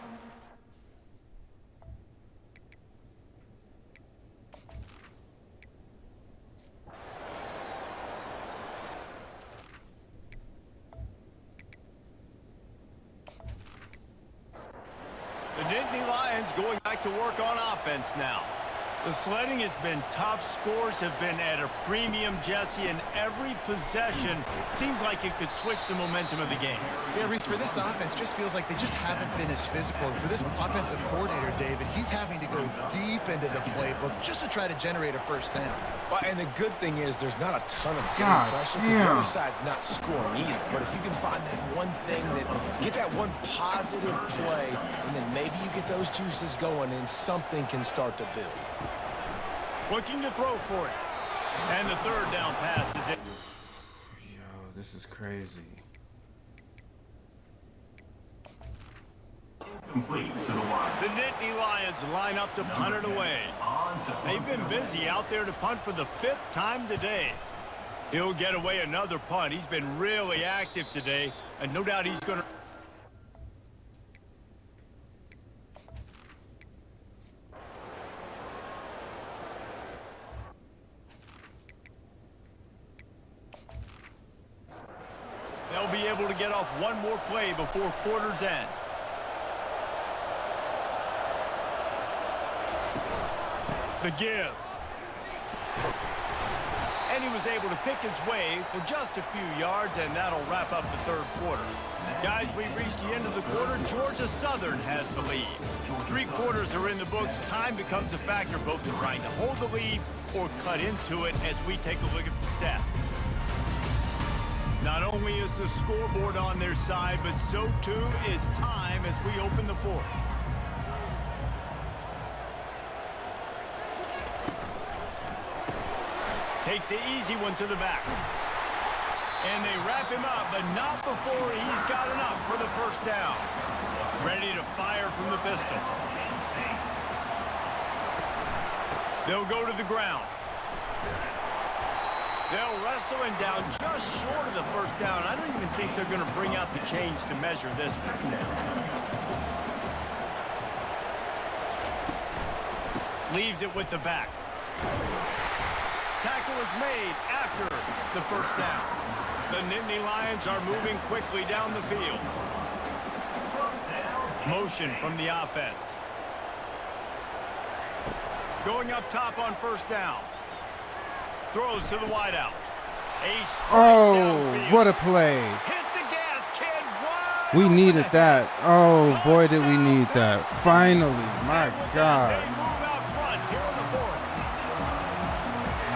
The Nittany Lions going back to work on offense now. The sledding has been tough. Scores have been at a premium, Jesse, and every possession seems like it could switch the momentum of the game. Yeah, Reese, for this offense, just feels like they just haven't been as physical. For this offensive coordinator, David, he's having to go deep into the playbook just to try to generate a first down. Well, and the good thing is there's not a ton of game God pressure because the damn. other side's not scoring either. But if you can find that one thing, that get that one positive play, and then maybe you get those juices going and something can start to build. Looking to throw for it. And the third down pass is in. Yo, this is crazy. Complete to the wide. The Nittany Lions line up to punt it away. They've been busy out there to punt for the 5th time today. He'll get away another punt. He's been really active today, and no doubt he's going to... They'll be able to get off one more play before quarter's end. The give. And he was able to pick his way for just a few yards, and that'll wrap up the third quarter. Guys, we've reached the end of the quarter. Georgia Southern has the lead. 3 quarters are in the books. Time becomes a factor, both in trying to hold the lead or cut into it as we take a look at the stats. Not only is the scoreboard on their side, but so too is time as we open the fourth. Takes the easy one to the back. And they wrap him up, but not before he's got enough for the first down. Ready to fire from the pistol. They'll go to the ground. They'll wrestle him down just short of the first down. I don't even think they're going to bring out the chains to measure this one. Leaves it with the back. Tackle is made after the first down. The Nittany Lions are moving quickly down the field. Motion from the offense. Going up top on first down. Throws to the wideout. A strike downfield. What a play. Hit the gas, kid. Wide We open needed ahead. that. Oh, boy, did we need that. Finally. My And with that, God. they move out front here in the fourth.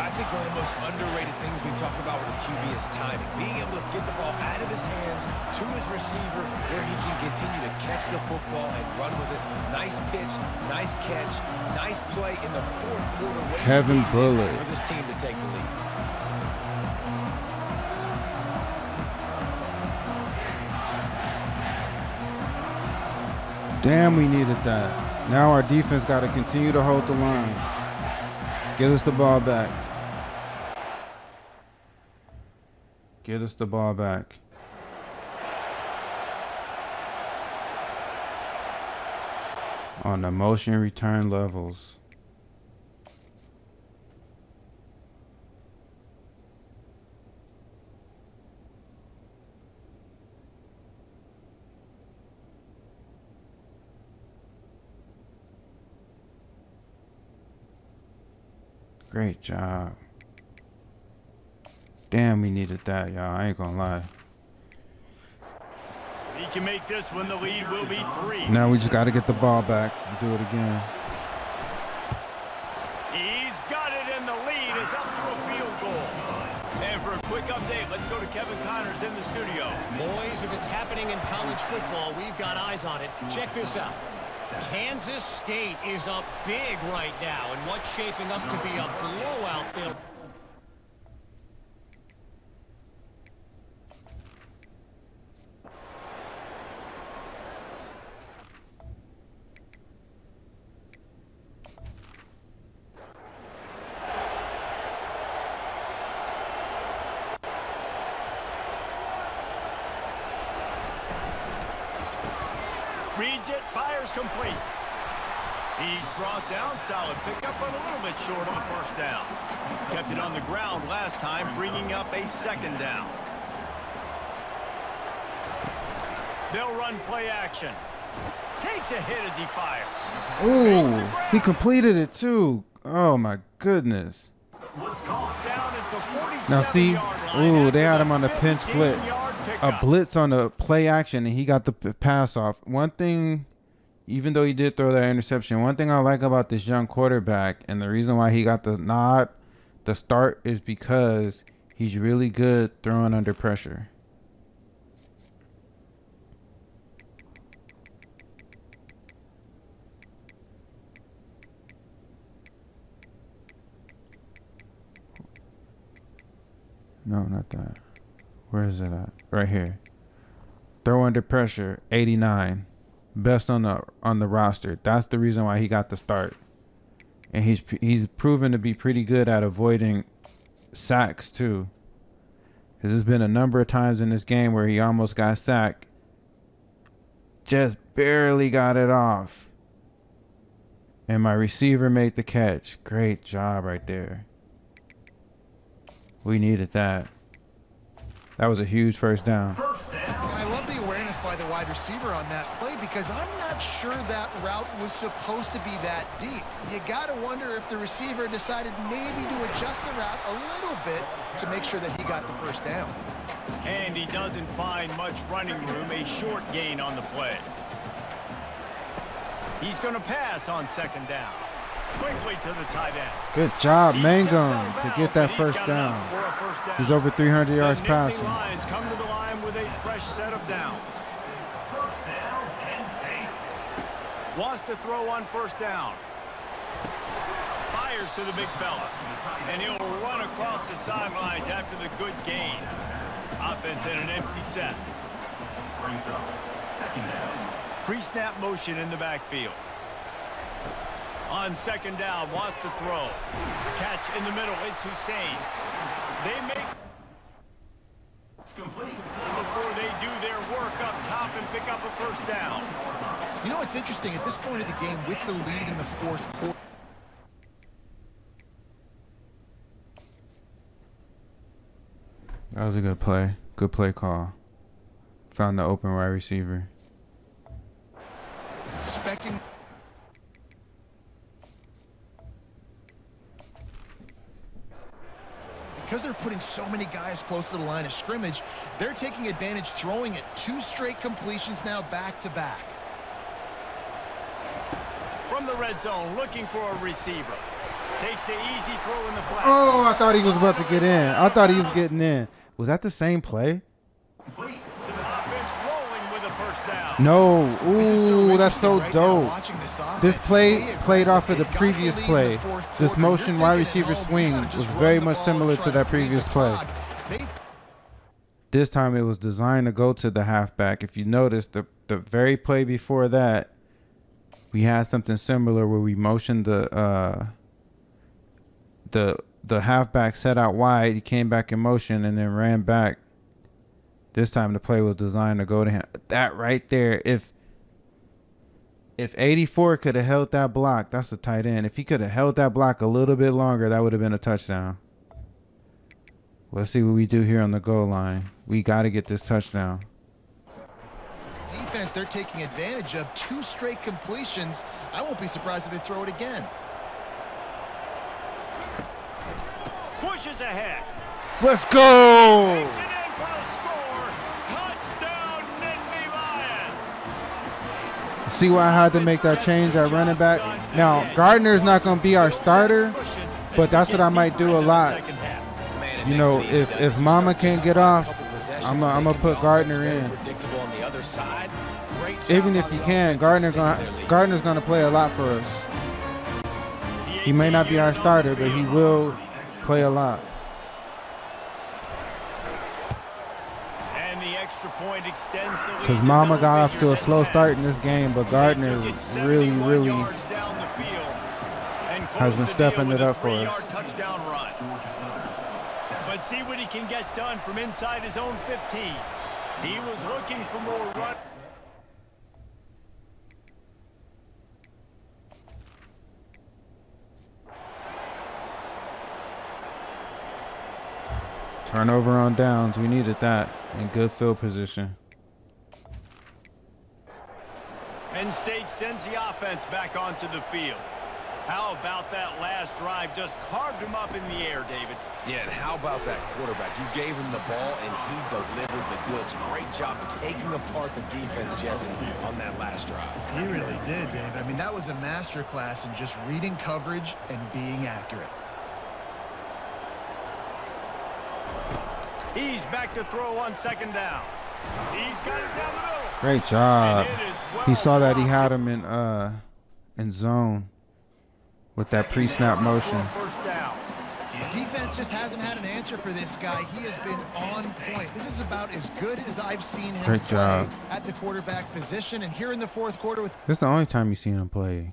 I think one of the most underrated things we talk about with a QB is timing. Being able to get the ball out of his hands to his receiver where he can continue to catch the football and run with it. Nice pitch, nice catch, nice play in the fourth quarter. Kevin waiting Bullock. for this team to take the lead. Damn, we needed that. Now our defense got to continue to hold the line. Get us the ball back. Get us the ball back. On the motion return levels. Great job. Damn, we needed that, y'all. I ain't gonna lie. He can make this one. The lead will be 3. Now we just got to get the ball back and do it again. He's got it, and the lead is up to a field goal. And for a quick update, let's go to Kevin Connors in the studio. Boys, if it's happening in college football, we've got eyes on it. Check this out. Kansas State is up big right now, and what's shaping up to be a blowout there. Reads it, fires complete. He's brought down, solid pickup, but a little bit short on the first down. Kept it on the ground last time, bringing up a second down. They'll run play action. Takes a hit as he fires. Ooh, he completed it too. Oh my goodness. Down at the 47-yard Now see, line ooh, after they had the him on the pinch split. 15-yard A pickup. blitz on the play action, and he got the pass off. One thing, even though he did throw that interception, one thing I like about this young quarterback, and the reason why he got the nod, the start, is because he's really good throwing under pressure. No, not that. Where is it at? Right here. Throw under pressure, 89. Best on the roster. That's the reason why he got the start. And he's proven to be pretty good at avoiding sacks too. Because there's been a number of times in this game where he almost got sacked. Just barely got it off. And my receiver made the catch. Great job right there. We needed that. That was a huge first down. And I love the awareness by the wide receiver on that play because I'm not sure that route was supposed to be that deep. You got to wonder if the receiver decided maybe to adjust the route a little bit to make sure that he got the first down. And he doesn't find much running room, a short gain on the play. He's going to pass on second down. Quickly to the tight end. Good job, He steps Mangum, out of to bounds, get that and he's first got down. enough for a first down. He's over 300 yards The Nittany passing. Lions come to the line with a fresh set of downs. Wants to throw on first down. Fires to the big fella. And he'll run across the sidelines after the good gain. Offense in an empty set. Pre-snap motion in the backfield. On second down, wants to throw. Catch in the middle, it's Hussein. They make before they do their work up top and pick up a first down. You know what's interesting? At this point of the game, with the lead in the fourth quarter, That was a good play. Good play call. Found the open wide receiver. Expecting. Because they're putting so many guys close to the line of scrimmage, they're taking advantage, throwing it 2 straight completions now back to back. From the red zone, looking for a receiver. Takes the easy throw in the flat. Oh, I thought he was about to get in. I thought he was getting in. Was that the same play? Offense rolling with a first down. No. This is so Ooh, that's so interesting right now, dope. watching this offense. This play Stay played off of aggressive. the They got previous the lead in play. the fourth This quarter. motion You're wide thinking, receiver "Oh, we swing gotta was just very run the much ball similar and to try that to beat previous the play. clock." They This time it was designed to go to the halfback. If you notice, the very play before that, we had something similar where we motioned the halfback set out wide. He came back in motion and then ran back. This time the play was designed to go to him. That right there, if 84 could have held that block, that's a tight end. If he could have held that block a little bit longer, that would have been a touchdown. Let's see what we do here on the goal line. We got to get this touchdown. defense, they're taking advantage of 2 straight completions. I won't be surprised if they throw it again. Pushes ahead. Let's go! Takes it in for the score. Touchdown, Nittany Lions. See why I had to make that change at running back? Now, Gardner's not going to be our starter, but that's what I might do a lot. Man, it You makes know, it easy if that Mama can't get off, couple possessions, I'm making gonna the put offense Gardner very in. predictable on the other side. Great job Even by if the you can, offense to stick with their lead. Gardner's going to play a lot for us. He may not be our starter, but he will play a lot. And the extra point extends the lead Because to Mama double got off to a figures slow at 10. start in this game, but Gardner They took it really, 71 really yards down the field and has closed been the stepping deal it with a up for us. 3-yard touchdown run. But see what he can get done from inside his own 15. He was looking for more run. Turnover on downs. We needed that in good field position. Penn State sends the offense back onto the field. How about that last drive? Just carved him up in the air, David. Yeah, and how about that quarterback? You gave him the ball, and he delivered the goods. Great job of taking apart the defense, Jesse, on that last drive. He really did, David. I mean, that was a masterclass in just reading coverage and being accurate. He's back to throw on second down. He's got it down the middle. Great job. And it is well He saw that he blocked. had him in zone with that pre-snap motion. First down. Defense just hasn't had an answer for this guy. He has been on point. This is about as good as I've seen him Great play job. at the quarterback position. And here in the fourth quarter with This is the only time you've seen him play.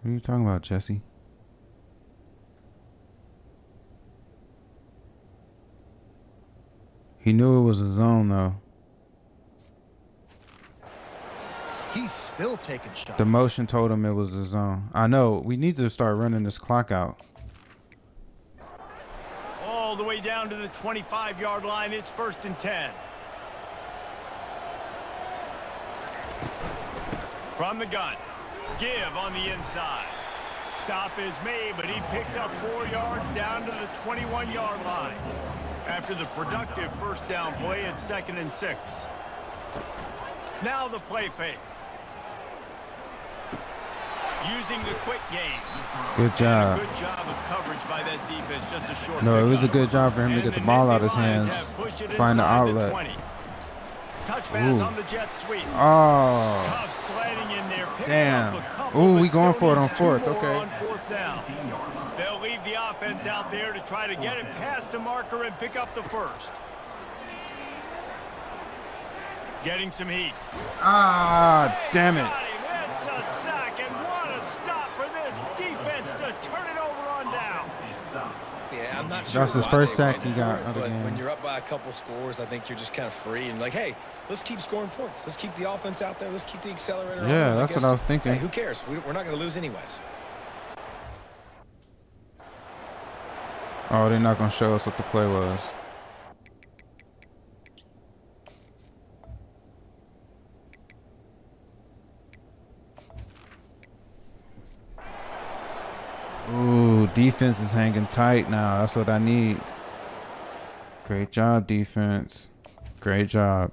What are you talking about, Jesse? He knew it was a zone, though. he's still taking shots. The motion told him it was a zone. I know. We need to start running this clock out. All the way down to the 25-yard line. It's 1st and 10. From the gun. Give on the inside. Stop is made, but he picks up 4 yards down to the 21-yard line. After the productive first down play, it's 2nd and 6. Now the play fake. Using the quick game. Good job. Good job of coverage by that defense. Just a short No, it was a pickup. good job for him to And get the ball out of his Nittany Lions hands. have pushed it Find the inside outlet. 20. Touch pass Ooh. on the jet sweep. Oh, Tough sliding in there. Picks damn. up a couple, Ooh, but we going still for it on needs 4th. 2 more Okay. on 4th down. They'll leave the offense out there to try to get it past the marker and pick up the first. Getting some heat. Ah, damn it. Got him. It's a sack, and what a stop for this defense to turn it over on down. Yeah, I'm not sure That's his why first they sack ran he for got it, of the but game. when you're up by a couple scores, I think you're just kind of free and like, hey, let's keep scoring points. Let's keep the offense out there. Let's keep the accelerator on. Yeah, And that's what I was thinking. Hey, who cares? We're not going to lose anyways. Oh, they're not gonna show us what the play was. Ooh, defense is hanging tight now. That's what I need. Great job, defense. Great job.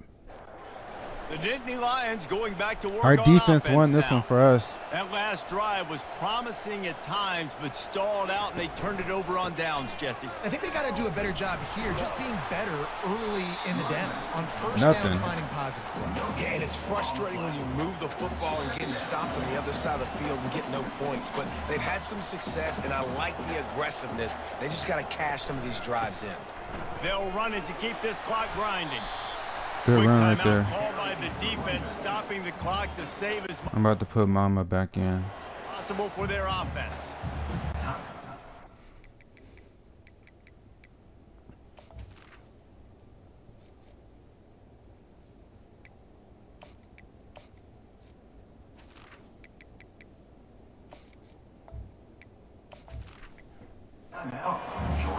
The Nittany Lions going back to work Our on defense offense won this now. one for us. That last drive was promising at times, but stalled out, and they turned it over on downs, Jesse. I think they got to do a better job here, just being better early in the downs. On first Nothing. down, finding positive plays. Yeah, and it's frustrating when you move the football and get stopped on the other side of the field and get no points. But they've had some success, and I like the aggressiveness. They just got to cash some of these drives in. They'll run it to keep this clock grinding. Good Quick run right timeout there. called by the defense, stopping the clock to save as much I'm about to put Mama back in. as possible for their offense.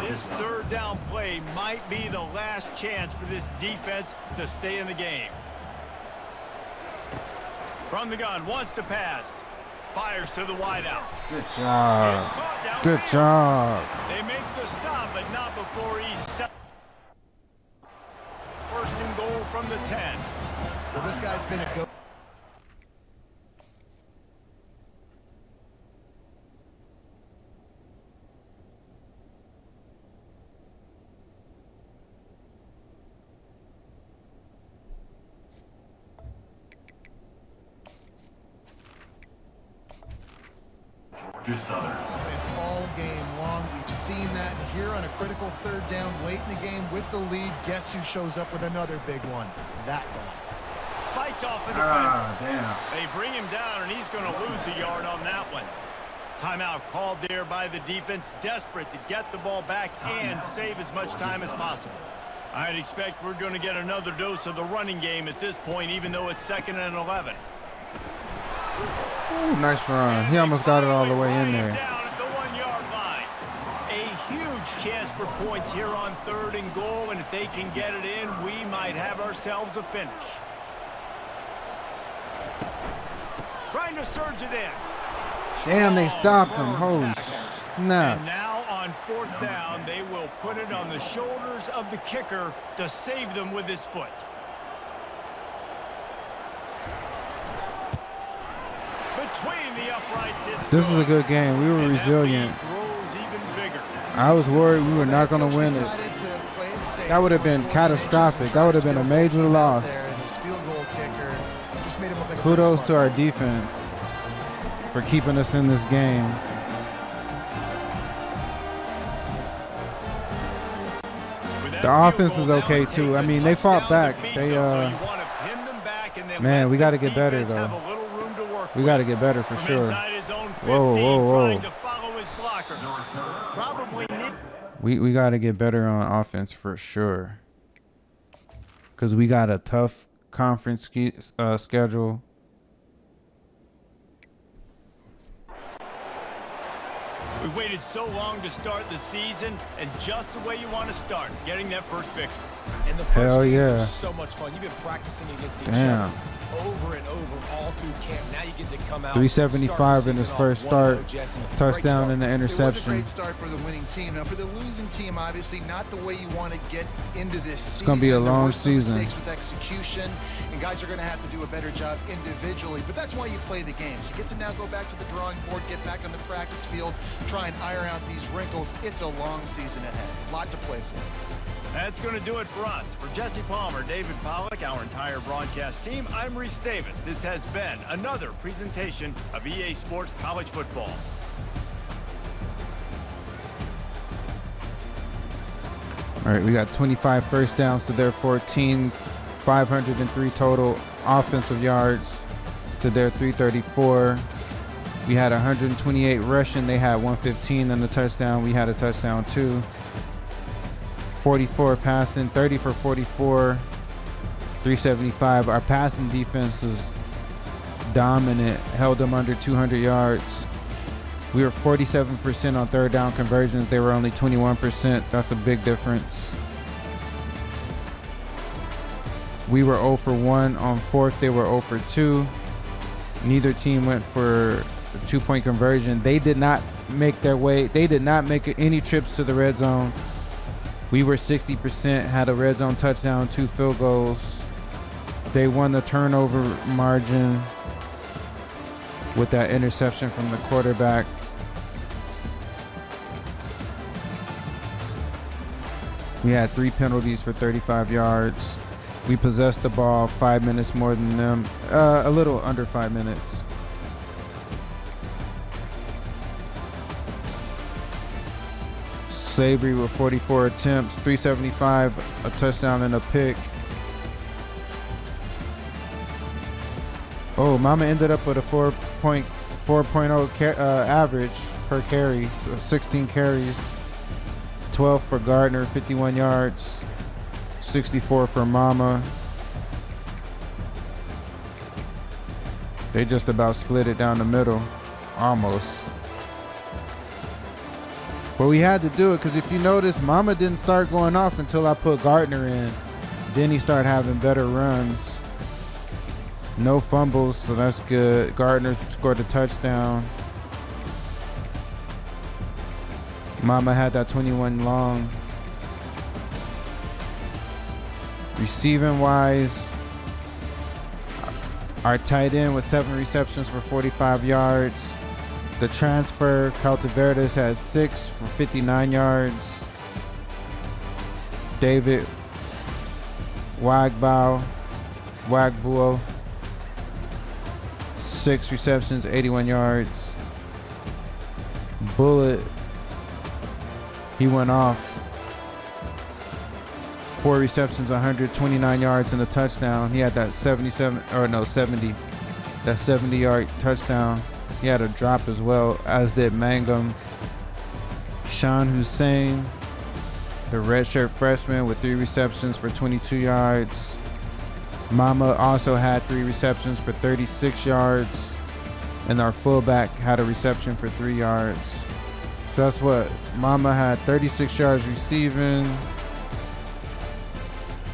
This third down play might be the last chance for this defense to stay in the game. From the gun, wants to pass. Fires to the wideout. Good It's job. caught Good downfield. job. They make the stop, but not before he's set. First and goal from the 10. Well, this guy's been a go. It's all game long. We've seen that here on a critical third down late in the game with the lead. Guess who shows up with another big one? That guy. Fights off the defender. Damn. They bring him down, and he's going to lose a yard on that one. Timeout called there by the defense, desperate to get the ball back and save as much time as possible. I'd expect we're going to get another dose of the running game at this point, even though it's 2nd and 11. Ooh, nice run. He almost got it all the way in there. Down at the 1-yard line. A huge chance for points here on 3rd and goal, and if they can get it in, we might have ourselves a finish. Trying to surge it in. Damn, they stopped him. Firm Holy tackle. snap. And now on 4th down, they will put it on the shoulders of the kicker to save them with his foot. Between the uprights, it's This is a good game. We were and that resilient. lead grows even bigger. I was worried we were not going to win it. That would have been catastrophic. That would have been a major loss. Kudos to our defense for keeping us in this game. The offense is okay too. I mean, they fought back. Man, we got to get better though. We got to get better for sure. Whoa, whoa, whoa. We got to get better on offense for sure. Because we got a tough conference schedule. We waited so long to start the season, and just the way you want to start, getting that first victory. And the first Hell games yeah. are so much fun. You've been practicing against each Damn. other over and over all through camp. Now you get to come out. 375 in his first start. Touchdown and the It was a interception. great start for the winning team. Now, for the losing team, obviously not the way you want to get into this season. It's gonna be a There long were some season. mistakes with execution, and guys are going to have to do a better job individually. But that's why you play the games. You get to now go back to the drawing board, get back on the practice field, try and iron out these wrinkles. It's a long season ahead. A lot to play for. That's going to do it for us. For Jesse Palmer, David Pollack, our entire broadcast team, I'm Reese Davis. This has been another presentation of EA Sports College Football. All right, we got 25 first downs to their 14, 503 total offensive yards to their 334. We had 128 rushing. They had 115 and a touchdown. We had a touchdown too. 44 passing, 30 for 44, 375. Our passing defense was dominant, held them under 200 yards. We were 47% on third down conversions. They were only 21%. That's a big difference. We were 0 for 1 on fourth. They were 0 for 2. Neither team went for a 2-point conversion. They did not make their way. They did not make any trips to the red zone. We were 60%, had a red zone touchdown, 2 field goals. They won the turnover margin with that interception from the quarterback. We had 3 penalties for 35 yards. We possessed the ball 5 minutes more than them, a little under 5 minutes. Sabry with 44 attempts, 375, a touchdown and a pick. Oh, Mama ended up with a 4.0 average per carry, so 16 carries, 12 for Gardner, 51 yards, 64 for Mama. They just about split it down the middle, almost. But we had to do it because if you notice, Mama didn't start going off until I put Gardner in. Then he started having better runs. No fumbles, so that's good. Gardner scored a touchdown. Mama had that 21 long. Receiving wise, our tight end with 7 receptions for 45 yards. The transfer, Caltaverdes, has 6 for 59 yards. David Wagbuo, 6 receptions, 81 yards. Bullet, he went off. 4 receptions, 129 yards and a touchdown. He had that 70, that 70-yard touchdown. He had a drop as well, as did Mangum. Sean Hussein, the redshirt freshman, with 3 receptions for 22 yards. Mama also had 3 receptions for 36 yards. And our fullback had a reception for 3 yards. So that's what Mama had, 36 yards receiving,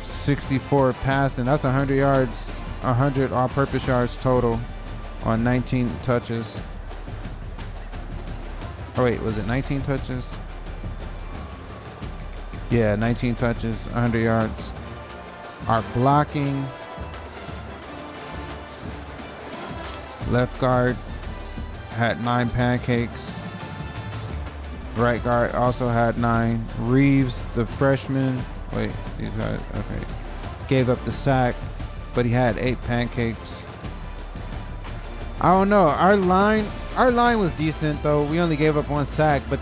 64 passing. That's 100 yards, 100 all-purpose yards total on 19 touches. Oh wait, was it 19 touches? Yeah, 19 touches, 100 yards. Our blocking, left guard had 9 pancakes. Right guard also had 9. Reeves, the freshman, wait, these guys, okay, gave up the sack, but he had 8 pancakes. I don't know. Our line was decent though. We only gave up 1 sack, but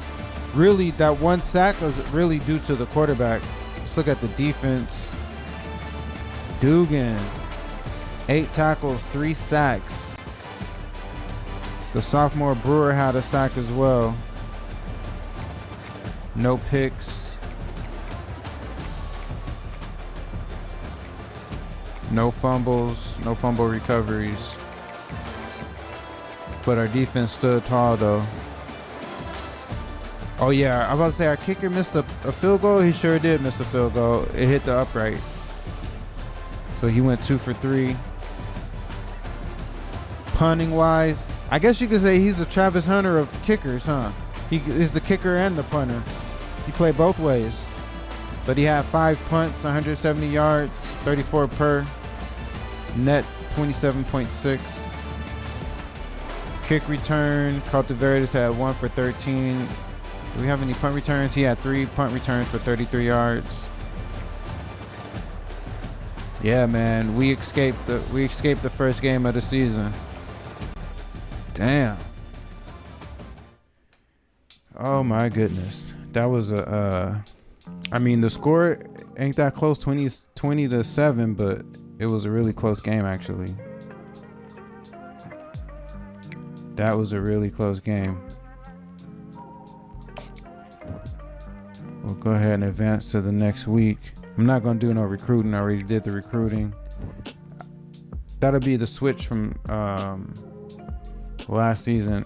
really that 1 sack was really due to the quarterback. Let's look at the defense. Dugan, 8 tackles, 3 sacks. The sophomore Brewer had a sack as well. No picks. No fumbles, no fumble recoveries. But our defense stood tall though. Oh yeah, I was about to say our kicker missed a field goal. He sure did miss a field goal. It hit the upright. So he went 2 for 3. Punting wise, I guess you could say he's the Travis Hunter of kickers, huh? He is the kicker and the punter. He played both ways. But he had 5 punts, 170 yards, 34 per. Net 27.6. Kick return, Caltaverdes had 1 for 13. Do we have any punt returns? He had 3 punt returns for 33 yards. Yeah, man, we escaped the first game of the season. Damn. Oh my goodness. That was I mean, the score ain't that close, 20-7, but it was a really close game actually. That was a really close game. We'll go ahead and advance to the next week. I'm not going to do no recruiting. I already did the recruiting. That'll be the switch from last season.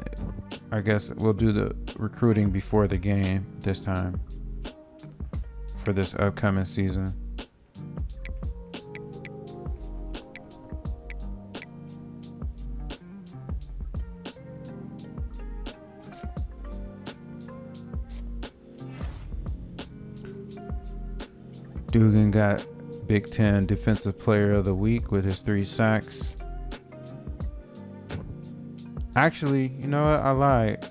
I guess we'll do the recruiting before the game this time for this upcoming season. Dugan got Big Ten Defensive Player of the Week with his 3 sacks. Actually, you know what? I lied.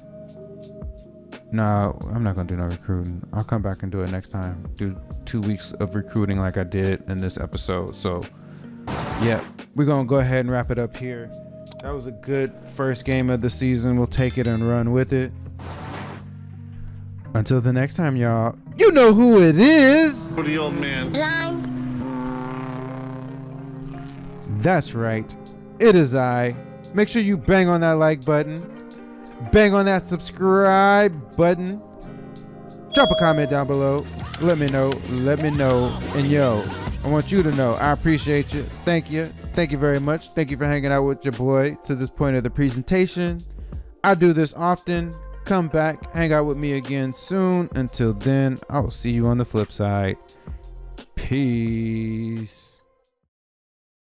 No, I'm not going to do no recruiting. I'll come back and do it next time. Do 2 weeks of recruiting like I did in this episode. So, yeah, we're going to go ahead and wrap it up here. That was a good first game of the season. We'll take it and run with it. Until the next time, y'all, you know who it is. For the old man. That's right. It is I. Make sure you bang on that like button. Bang on that subscribe button. Drop a comment down below. Let me know. And yo, I want you to know I appreciate you. Thank you. Thank you very much. Thank you for hanging out with your boy to this point of the presentation. I do this often. Come back, hang out with me again soon. Until then, I will see you on the flip side. Peace.